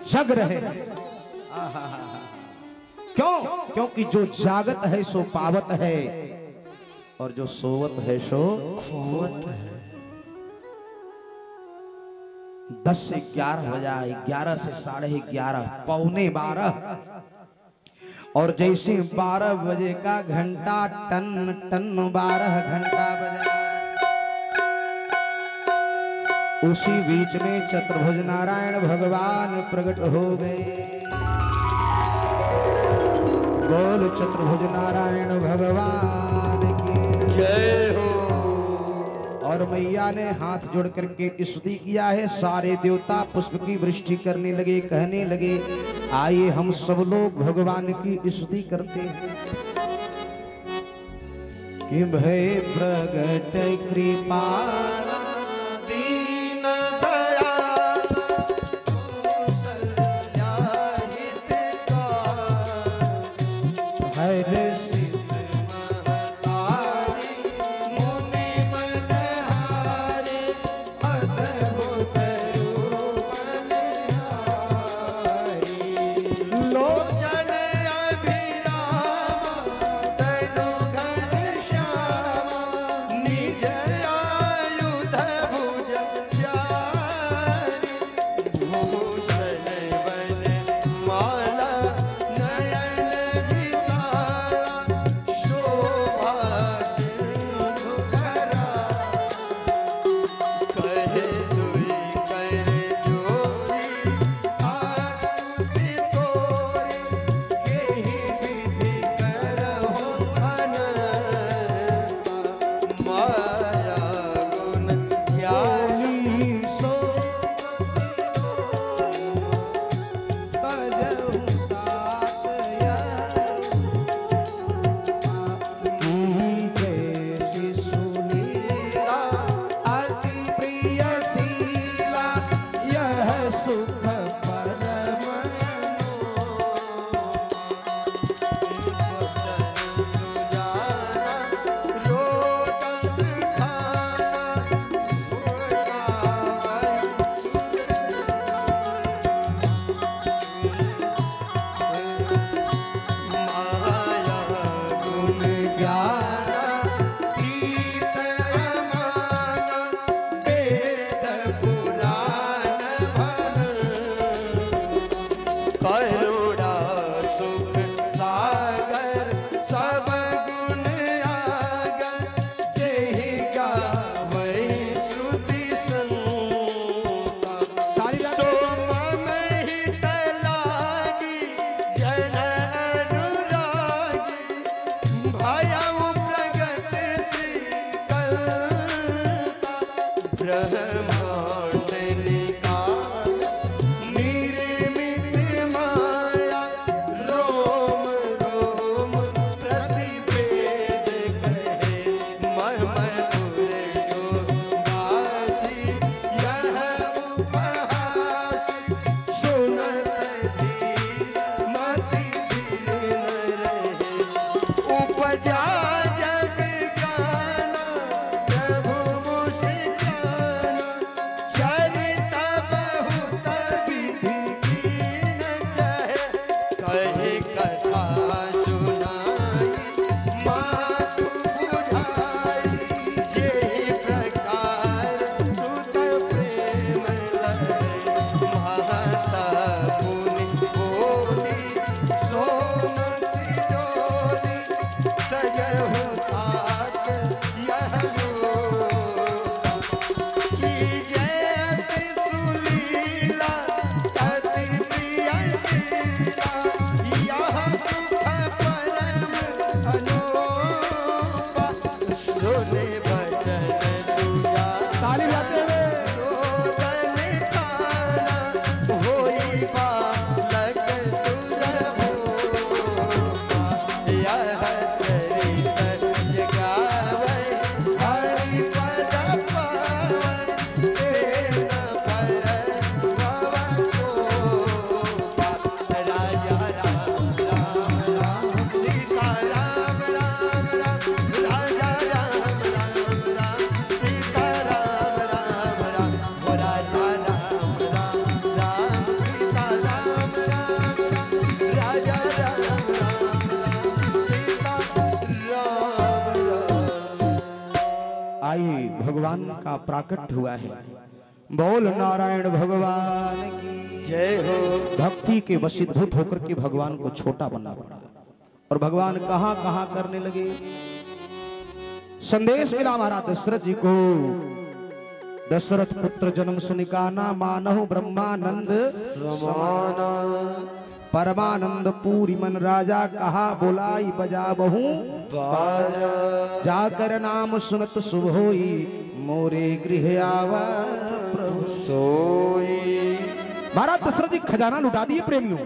जग रहे हैं। क्यों? क्योंकि जो जागत है सो पावत है और जो सोवत है सो खोवत है। 10 से 11 बजा, 11 से 11:30, पौने 12, और जैसे 12 बजे का घंटा टन टन 12 घंटा बजा, उसी बीच में चतुर्भुज नारायण भगवान प्रकट हो गए। बोल चतुर्भुज नारायण भगवान की जय हो। और मैया ने हाथ जोड़ करके स्तुति किया है। सारे देवता पुष्प की वृष्टि करने लगे, कहने लगे आइए हम सब लोग भगवान की स्तुति करते हैं कि भय प्रगट कृपा दीन दयाल कौशल्या हितकारी हर सिद्ध महतारी मुनि मनहारी अद्भुत रूप निहारी लोचन अभिराम तनु घनश्याम निज आयुध भुज चारि भूषण बन माला नयन विशाला शोभा सिंधु धरा कहे दुई कर जोरी आस्तुति तोरी केहि विधि करहु अनंता माया गुण ज्ञानी सो तजहु तात जैसी सुलीला अति प्रिय शीला यह सुख परम करुणा सुख सागर सब गुण आगर जेहि गावै श्रुति संता सोम महित लागी जन अनुरागी भयउ प्रगट श्रीकंता ब्रह्मांड निकाल निर्मित माया भगवान का प्राकट्य हुआ है। बोल नारायण भगवान की जय हो। भक्ति के वशीभूत होकर के भगवान को छोटा बनना पड़ा और भगवान कहां कहां करने लगे। संदेश मिला महाराज दशरथ जी को। दशरथ पुत्र जन्म सुनिकाना मानहु ब्रह्मानंद परमानंद पूरी मन राजा कहा बोलाई बजा बहु जाकर नाम सुनत शुभ होई मोरे गृह आवा प्रभु सोई। महाराज दशरथ जी खजाना लुटा दिए प्रेमियों।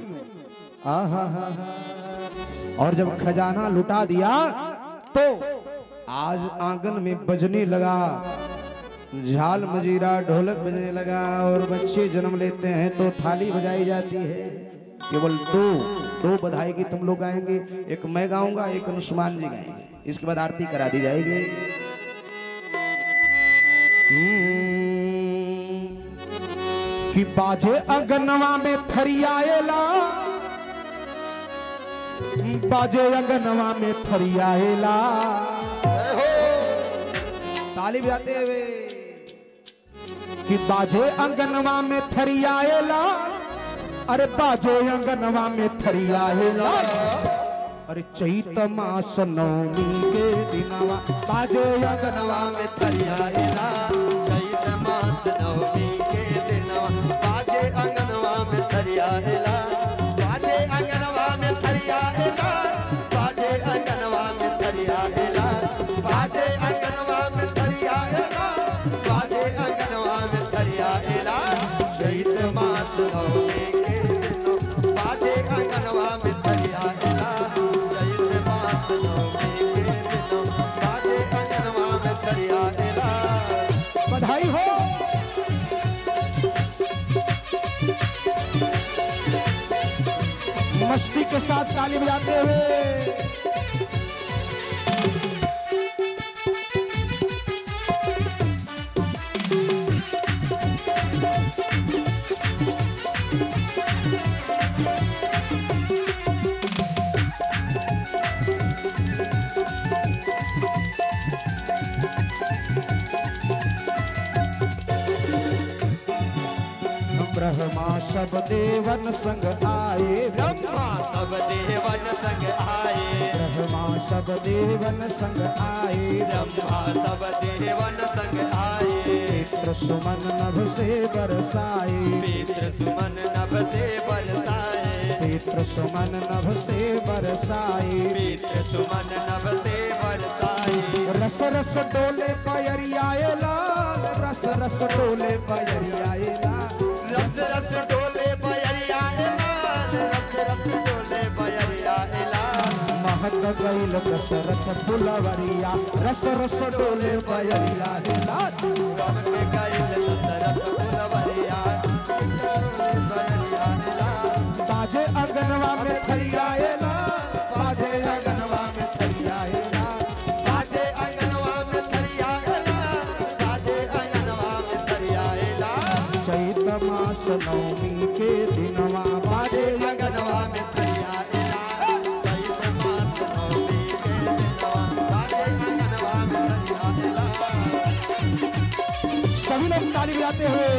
आहा हा और जब खजाना लुटा दिया तो आज आंगन में बजने लगा, झाल मजीरा ढोलक बजने लगा और बच्चे जन्म लेते हैं तो थाली बजाई जाती है। केवल दो बधाई गीत तुम लोग गाएंगे, एक मैं गाऊंगा एक अनुष्मान जी गाएंगे, इसके बाद आरती करा दी जाएगी। कि बाजे अगनवा में थरियाएला, बाजे अगनवा में थरियाएला, ताली बजाते हुए कि बाजे अंगनवा में थरियाएला, अरे बाजे अंगनवा में थरियाएला, अरे चैत मास नवमी के दिनवा बाजे अंगनवा में थरियाएला, चैत मास नवमी के दिनवा बाजे अंगनवा में थरियाएला, बाजे अंगनवा में थरियाएला, बाजे अंगनवा में थरियाएला, बाजे अंगनवा में थरियाएला, बाजे अंगनवा में थरियाएला, चैत मास नवमी के दिनवा बाजे अंगनवा में थरियाएला, चैत मास नवमी के दिनवा बाजे अंगनवा में थरियाएला। बधाई हो। मस्ती के साथ ताली बजाते हुए ब्रह्मा सब देवन संग आए, ब्रह्मा सब देवन संग आए, ब्रह्मा सब देवन संग आए, ब्रह्मा सब देवन संग आए, पितृ सुमन नभ से बरसाए, पितृ सुमन नभ से बरसाए, पितृ सुमन नभ से बरसाए, पितृ सुमन नभ से बरसाए, रस रस डोले पयरियाए लाल, रस रस डोले पयरियाए लाल, रस रस डोले बयरिया लाल, रस रस डोले बयरिया लाल, महक गईल दशरथ फुलवरिया, रस रस डोले पयरिया लाल, रस गईल दशरथ फुलवरिया, बयरिया लाल, बाजे अगनवा में थरियाए लाल, बाजे अगनवा में थरियाए लाल, बाजे अंगनवा में थरियाए लाल, बाजे अंगनवा में थरियाए लाल, चैत मास नवमी के दिनवा बाजे अंगनवा में थरियाए लाल, चैत मास नवमी के दिनवा बाजे अंगनवा में थरियाए लाल। सभी लोग ताली बजाते हुए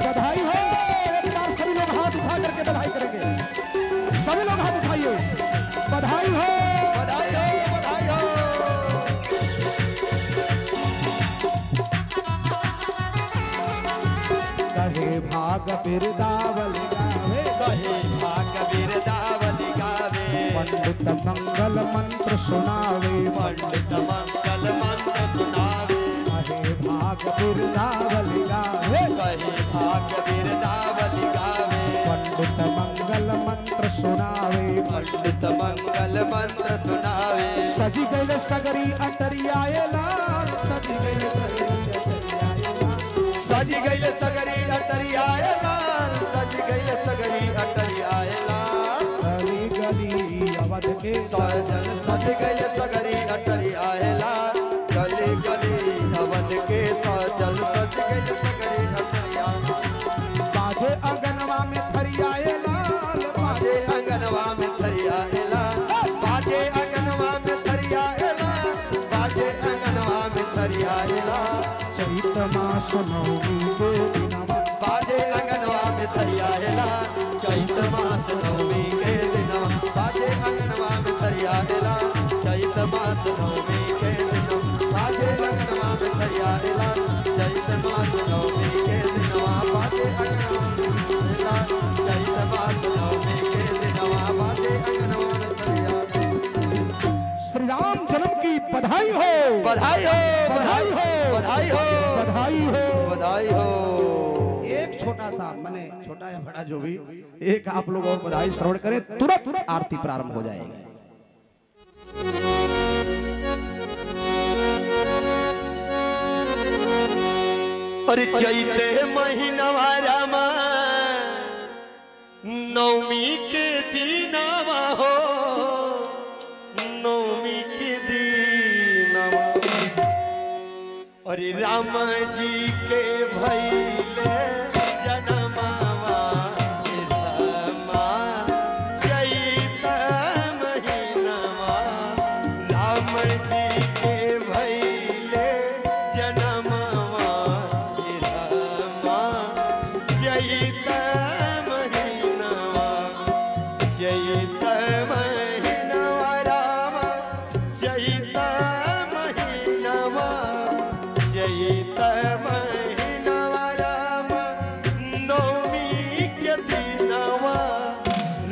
बधाई हो। एक बार सभी लोग हाथ उठा करके बधाई करेंगे, सभी लोग हाथ उठाइए, बधाई हो। बधाई हो, बधाई हो। कहे भाग बिरदावल गावे, कहे भाग बिरदावली गावे, पंडित मंगल मंत्र सुनावे, पंडित मंगल मंत्र सुनावे, कहे भाग बिरदावल गावे, कहे भाग बिरदावली गावे, पंडित मंगल मंत्र सुनावे, पंडित मंगल मंत्र सुनावे, सजी गए सगरी अटरियाए लाल, सजी गए सगरी अटरियाए लाल, सजी गई सगरी अटरिया लाल सज गई सगरी अटरिया लाल गली गली अवध के साजन सज गई सगरी अटरिया लाल गली गली अवध के साजन सज गई सगरी अटरिया बाजे अंगनवा में थरिया लाल बाजे अंगनवा में थरिया लाल बाजे अंगनवा में थरिया लाल बाजे अंगनवा में थरिया लाल चैत मास नवमी के दिनवा बाजे अंगनवा में थरिया लाल चैत मास नवमी के दिनवा बाजे अंगनवा में थरिया लाल चैत मास नवमी के दिनवा बाजे अंगनवा में थरिया लाल चैत मास नवमी के दिनवा बाजे अंगनवा में लाल चैत मास नवमी के दिनवा बाजे अंगनवा में थरिया श्री राम जन्म की बधाई हो, बधाई हो बधाई हो, बधाई हो बधाई हो, बधाई हो। एक छोटा सा मने छोटा या बड़ा जो भी एक आप लोग और बधाई श्रवण करें तुरंत आरती प्रारंभ हो जाएगी। अरे चैते महीनवा रामा नवमी के दिनवा हो नवमी के दिनवा अरे राम जी के भैले जनमवा रमा चैत महीनवा राम जी के भैले जनमवा रमा चैत महीनवा चैत महीनवा राम चैत महीनवा चैत महीनवा राम नवमी के दिनवा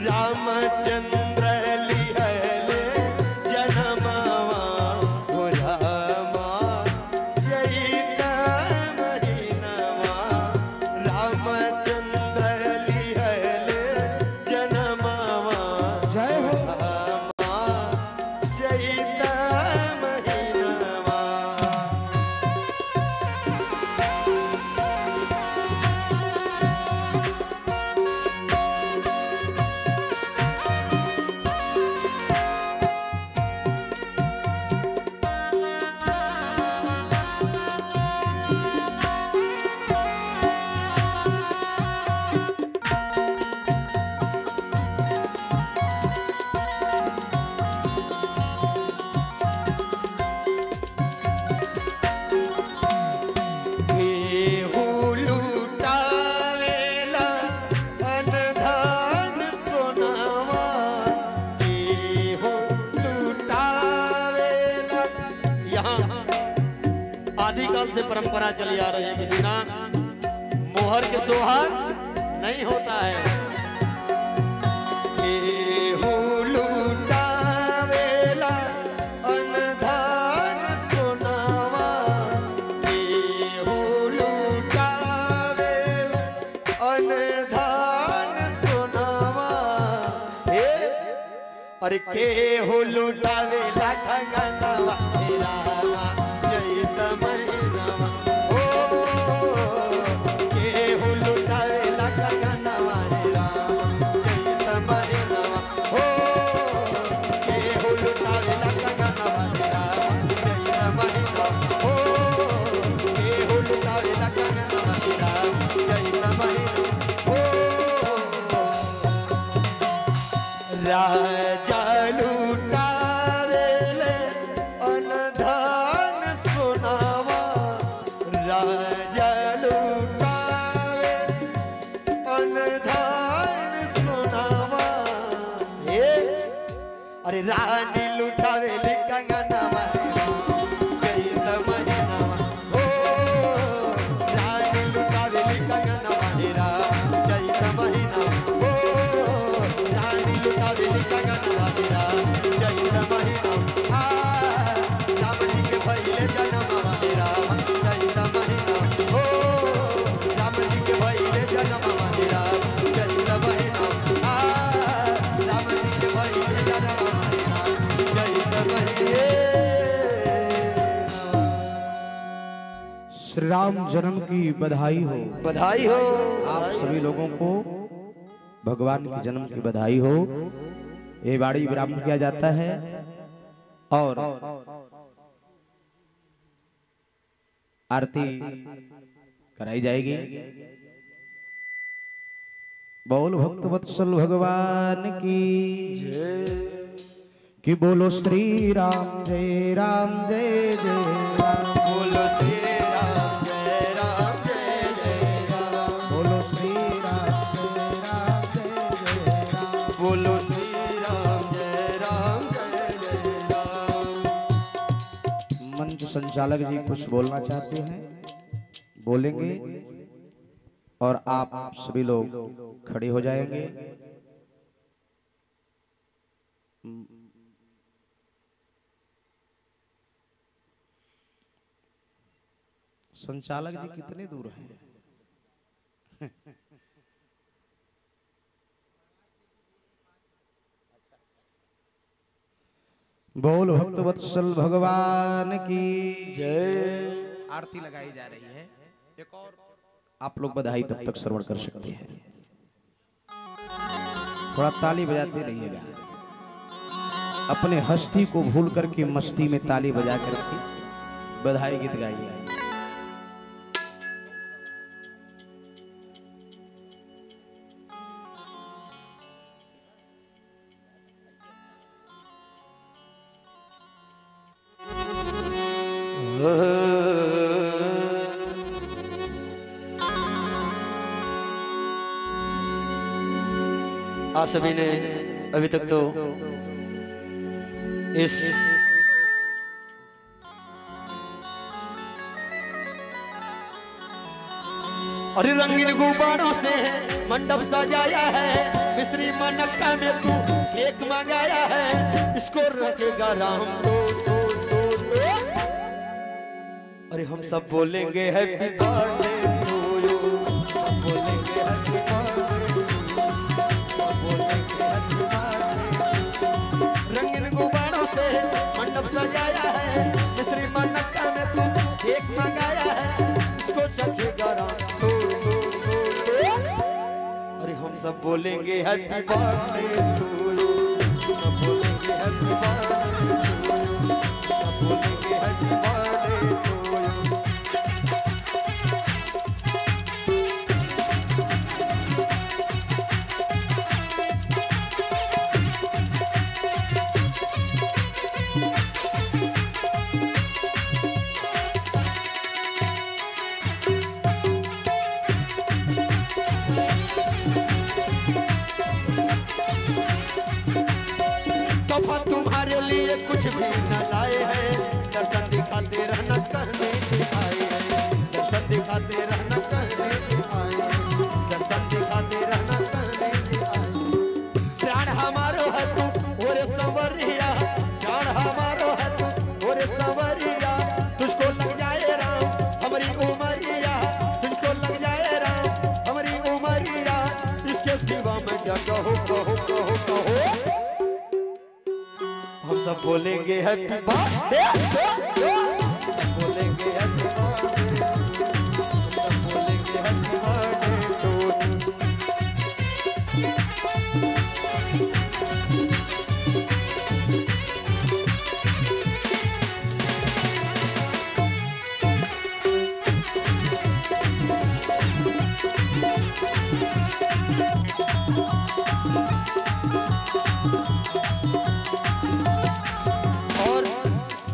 रामचंद्र लिहले जनमवा हो रामा चैत महीनवा रामचंद्र लिहले जनमवा जय हो। रामा चैत महीनवा केहू लुटावेला अनधन सोनावा केहू लुटावेला। यहाँ आदिकाल से परंपरा चली आ रही है कि बिना मोहर के सोहार नहीं होता है। केहू लुटावेला अनधन सोनावा केहू लुटावेला अनधन सोनावा हे अरे केहू लुटावेला खगनवा हे रामा चैत महीनवा ओ केहू लुटावेला खगनवा हे रामा चैत महीनवा ओ केहू लुटावेला खगनवा हे रामा चैत महीनवा ओ केहू लुटावेला खगनवा हे रामा चैत महीनवा ओ राजा लुटावेले अनधन सोनावा राजा लुटावे अनधन सोनावा हे अरे रानी लुटावेली कंगनवा चैत महीनवा ओ रानी लुटावेली कंगनवा हेरा चैत महीनवा ओ रानी लुटावेली कंगनवा हेरा चैत महीनवा आ राम जी के भइले जनमवा हेरा चैत महीनवा ओ राम जी के भइले जनमवा हेरा चैत महीनवा आ राम जी के भइले जनमवा हेरा चैत महीनवा। श्री राम जन्म की बधाई हो। बधाई हो। आप सभी लोगों को भगवान के जन्म की बधाई हो। ये बाड़ी विराम किया जाता है और आरती कराई जाएगी। बोल भक्त वत्सल भगवान की कि बोलो श्री राम जय जय राम। बोलो श्री राम जय जय राम। बोलो श्री राम जय राम। बोलो श्री राम जय जय राम। मंच संचालक जी कुछ बोलना चाहते हैं, बोलेंगे और आप सभी लोग खड़े हो जाएंगे। संचालक जी कितने दूर हैं? बोल भक्त वत्सल भगवान की जय। आरती लगाई जा रही है। एक और आप लोग बधाई तब तक श्रवण कर सकते हैं। थोड़ा ताली बजाते रहिएगा। अपने हस्ती को भूल करके मस्ती में ताली बजा करके बधाई गीत गाइए। आप सभी ने अभी तक तो इस और रंगीन गुब्बारों से मंडप सजाया है। मिस्री मनक्का में तू केक मंगाया है। इसको रखेगा राम तो। अरे हम सब बोलेंगे हैप्पी बर्थडे टू यू। बोलेंगे हैप्पी बर्थडे। रंगीन गुब्बारों से मंडप सजाया है। मिस्री मनक्का में तू केक मंगाया है। इसको चखेगा राम तो। अरे हम सब बोलेंगे हैप्पी बर्थडे टू यू। सब बोलेंगे हैप्पी बर्थडे टू यू। सब बोलेंगे हैप्पी बर्थडे टू यू। तुम्हारे लिए कुछ भी न लाए हैं। दर्शन दिखाते रहना कहने के आए हैं। दर्शन दिखाते रहना कहने के आए हैं। दर्शन दिखाते रहना कहने के आए हैं। प्राण हमारो है तू ओरे संवरिया। प्राण हमारो है तू ओरे संवरिया। तुझको लग जाए राम हमारी उमरिया। तुझको लग जाए राम हमारी उमरिया। इसके सिवा मैं क्या कहूँ कहो कहो कहो। हम सब बोलेंगे हैप्पी बर्थडे। बोलेंगे हैप्पी बर्थडे। सब बोलेंगे हैप्पी बर्थडे टू।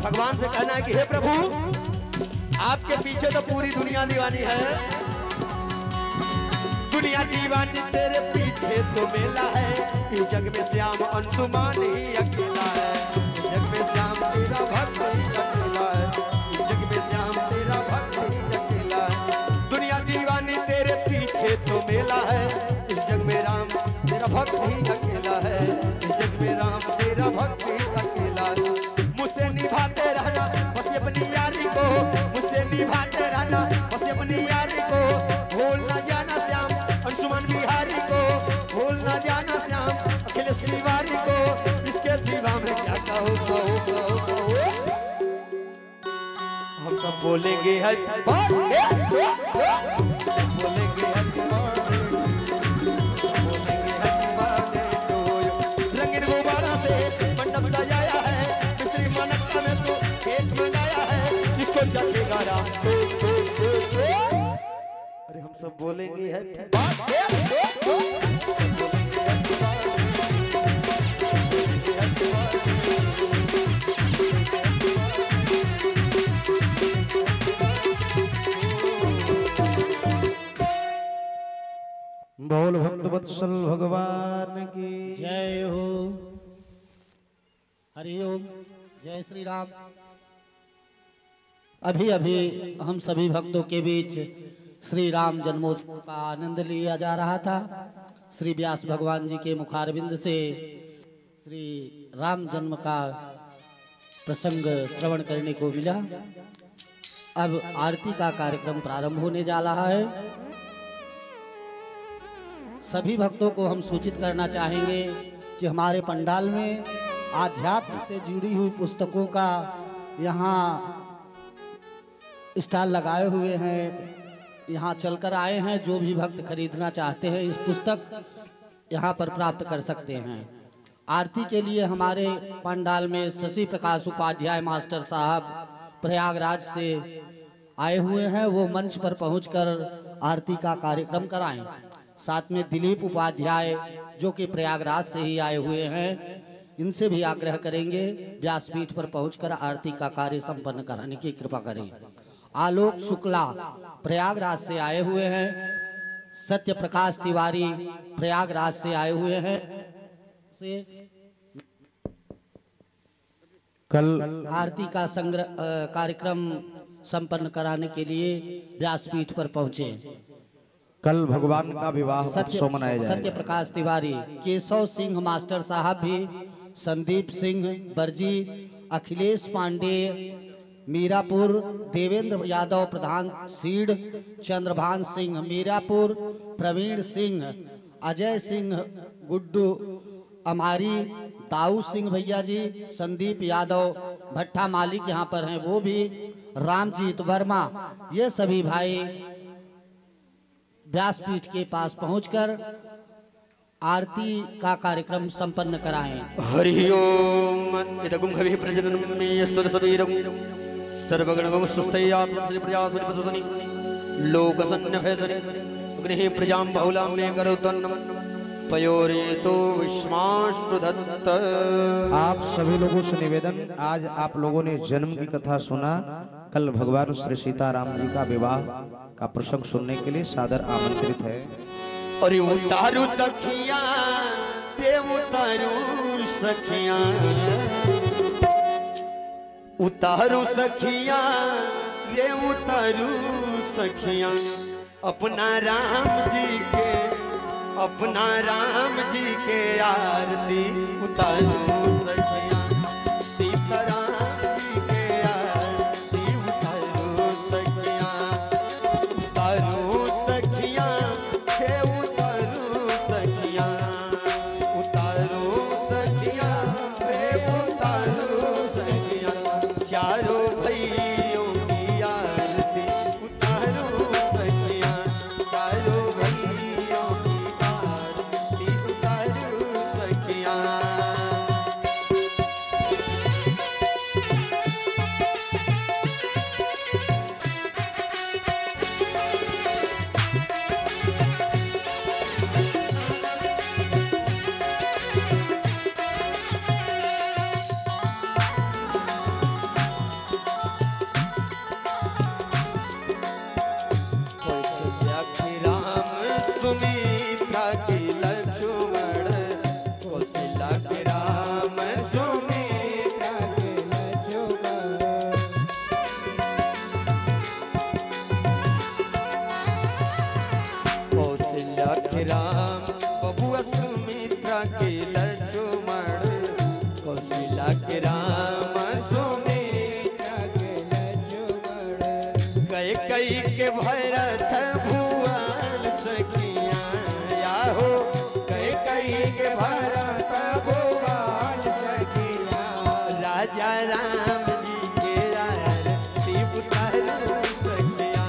भगवान से कहना है कि हे प्रभु आपके पीछे तो पूरी दुनिया दीवानी है। दुनिया दीवानी तेरे पीछे तो मेला है। इस जग में श्याम अंशुमान ही अकेला है। इस जग में श्याम तेरा भक्त ही अकेला है। इस जग में श्याम तेरा भक्त ही अकेला है। दुनिया दीवानी तेरे पीछे तो मेला है। इस जग में राम तेरा भक्त ही अकेला है। इस जग में राम तेरा भक्त ही अकेला है। मुझसे निभाते रहना बस अपनी यारी को। मुझसे निभाते रहना बस अपनी यारी को। भूल न जाना श्याम अंशुमन बिहारी को। भूल न जाना श्याम अखिलेश तिवारी को। इसके सिवा में क्या कहूँ कहो कहो कहो। हम सब बोलेंगे हैप्पी बर्थडे। बोलेंगे हैप्पी बर्थडे, बोलेंगे हैप्पी बर्थडे टू यू। रंगीन गुब्बारा से मंडप सजाया है, मिस्त्री मनक्का में तो केक मंगाया है, इसको जलेगा राम। अरे हम सब बोलेंगे हैप्पी बर्थडे, बोल भक्तवत्सल भगवान की जय हो। हरिओम। जय श्री राम। अभी अभी हम सभी भक्तों के बीच श्री राम जन्मोत्सव का आनंद लिया जा रहा था। श्री व्यास भगवान जी के मुखारविंद से श्री राम जन्म का प्रसंग श्रवण करने को मिला। अब आरती का कार्यक्रम प्रारंभ होने जा रहा है। सभी भक्तों को हम सूचित करना चाहेंगे कि हमारे पंडाल में आध्यात्म से जुड़ी हुई पुस्तकों का यहाँ स्टॉल लगाए हुए हैं। यहाँ चलकर आए हैं, जो भी भक्त खरीदना चाहते हैं इस पुस्तक यहाँ पर प्राप्त कर सकते हैं। आरती के लिए हमारे पंडाल में शशि प्रकाश उपाध्याय मास्टर साहब प्रयागराज से आए हुए हैं, वो मंच पर पहुंचकर आरती का कार्यक्रम कराएं। साथ में दिलीप उपाध्याय जो कि प्रयागराज से ही आए हुए हैं, इनसे भी आग्रह करेंगे व्यासपीठ पर पहुंचकर आरती का कार्य संपन्न कराने की कृपा करें। आलोक शुक्ला प्रयागराज से आए हुए हैं, सत्य प्रकाश तिवारी प्रयागराज से आए हुए हैं। से कल आरती का संग्रह कार्यक्रम संपन्न कराने के लिए व्यासपीठ पर पहुंचे। कल भगवान का विवाह उत्सव मनाया जाएगा। सत्य प्रकाश तिवारी, केशव सिंह मास्टर साहब भी, संदीप सिंह बर्जी, अखिलेश पांडे मीरापुर, देवेंद्र यादव प्रधान सीड, चंद्रभान सिंह मीरापुर, प्रवीण सिंह, अजय सिंह गुड्डू अमारी, ताऊ सिंह भैया जी, संदीप यादव भट्टा मालिक यहाँ पर हैं वो भी, रामजीत वर्मा, ये सभी भाई व्यासपीठ के पास पहुंचकर आरती का कार्यक्रम संपन्न कराएं। हरि ओम। इदगुं हविः प्रजननं मे यस्तुरसवीरं सर्वगणगं सुस्थया प्रजासुनिपसुनि लोकसन्नभयसनि अग्निः प्रजां बहुलां मे करोतन्नं पयोरेतो विश्वाश्रुदत्त। आप सभी लोगों से निवेदन, आज आप लोगों ने जन्म की कथा सुना, कल भगवान श्री सीताराम जी का विवाह का प्रसंग सुनने के लिए सादर आमंत्रित है। अरे उतारू सखिया देव उतारू सखिया, उतारू सखिया देव उतारू सखिया, अपना राम जी के आरती उतारू सखिया, सीताराम जी के आरती उतारू सखिया, उतारू सखिया हे उतारू सखिया, उतारू सखिया हे उतारू सखिया, चारों भाइयों की आरती उतारू सखिया, चारों भाइयों की आरती उतारू सखिया। सुमित्रा की लक्ष्मण, कौशल्या के राम सुमित्रा के लक्ष्मण, कौशल्या के राम बबुआ सुमित्रा के लक्ष्मण, कौशल्या के राम सुमित्रा के लक्ष्मण, कई कई के भरत भुवन सखिया, या हो कई कई के भरत भुवन सखिया, राजा राम जी के आरती उतारू सखिया,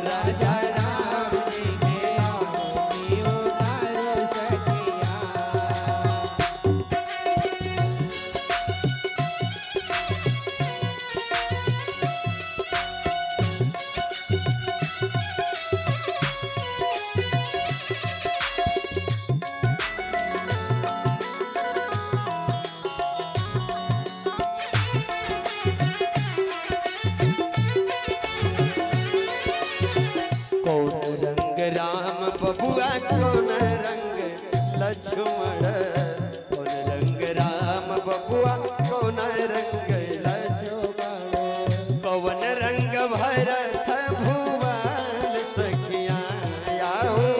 राजा कौन रंग लक्ष्मण कौन रंग भरत भुवन सखिया याहो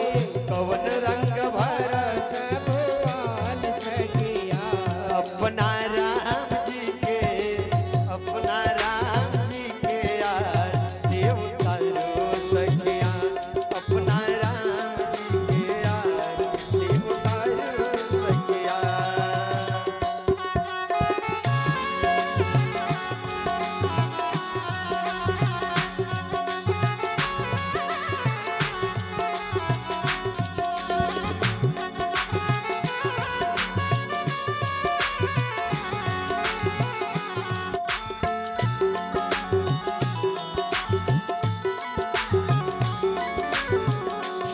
कौन रंग भरत भुवन सखिया अपना राम जी के अपना राम जी के यार देव तारो सखिया अपना राम जी के यार देव तारो सखिया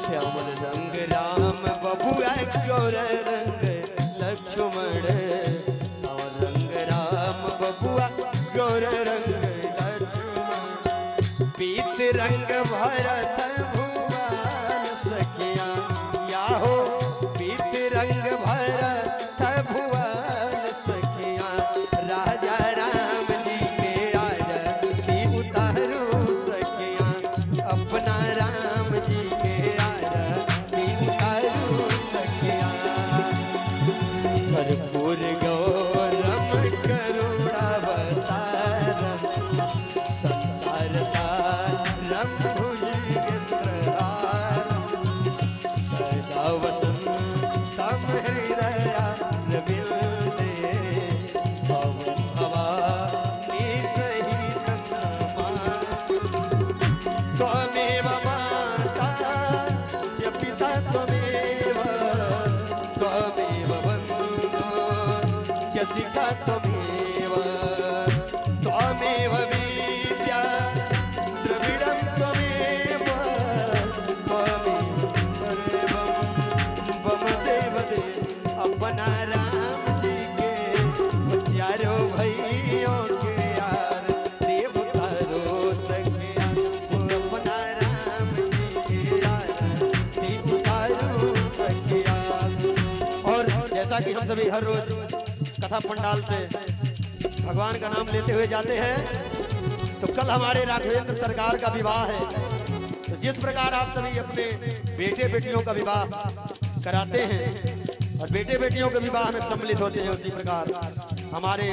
श्यामल रंग राम बबुआ गौर रंग लक्ष्मण और रंग राम बबुआ गौर रंग लक्ष्मण पीत रंग भरत भुवन सखिया याहो पीत रंग भरत भुवन सखिया राजा राम जी के आरती उतारो सखिया अपना राम जी के आरती उतारो सखिया कर्पूर गौरम करुणावतारम संसार तारम भुजगेन्द्रहारम सदा वसन्तं हृदयारविन्दे भवं भवानी सहितं त्वमेव माता च पिता त्वमेव त्वमेव बन्धुः च शिखा त्वमेव त्वमेव विद्या द्रविडं त्वमेव त्वमेव सर्वं मम देव देव अपना राम जी के प्यारो भैयों के यार देव तारो सखिया अपना राम जी के यार देव तारो सखिया। और जैसा कि हम सभी हर रोज कथा पंडाल से भगवान का नाम लेते हुए जाते हैं तो कल हमारे राघवेंद्र सरकार का विवाह है। तो जिस प्रकार आप सभी अपने बेटे बेटियों का विवाह कराते हैं और बेटे बेटियों के विवाह में सम्मिलित होते हैं उसी प्रकार हमारे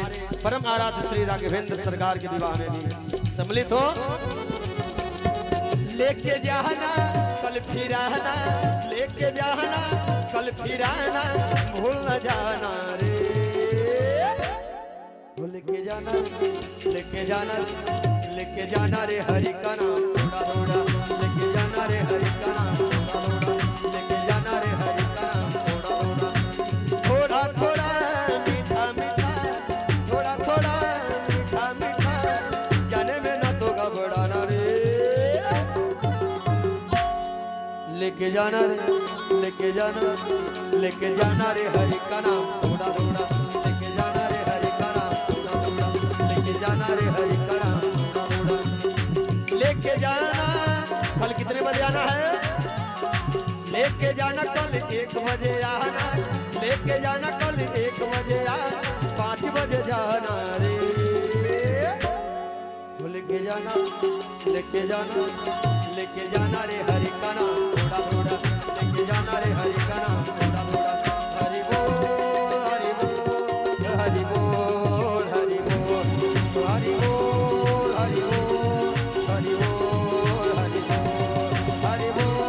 परम आराध्य श्री राघवेंद्र सरकार के विवाह में भी सम्मिलित हो। लेके जाना कल फिराना लेके जाना कल फिराना भूल न जाना रे लेके जाना रे हरि का नाम थोड़ा थोड़ा लेके जाना रे हरि का नाम थोड़ा थोड़ा लेके जाना रे हरि का नाम थोड़ा थोड़ा मीठा मीठा थोड़ा थोड़ा मीठा मीठा जाने में ना तो घबराना रे लेके जाना रे हरि का नाम थोड़ा थोड़ा लेके जाना रे हरि का नाम थोड़ा थोड़ा लेके जाना रे हरि का नाम थोड़ा थोड़ा लेके जाना कल कितने बजे आना है लेके जाना कल 1 बजे आना लेके जाना कल 1 बजे आना 5 बजे जाना रे लेके जाना रे हरि का नाम थोड़ा थोड़ा लेके जाना रे हरि का नाम थोड़ा थोड़ा हरि बोल हरि बोल हरि बोल हरि बोल हरि बोल हरि बोल हरि बोल हरि बोल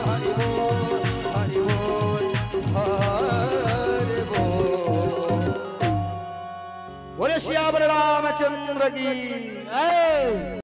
हरि बोल हरि बोल हरि बोल बोले श्याम रामचंद्र की जय।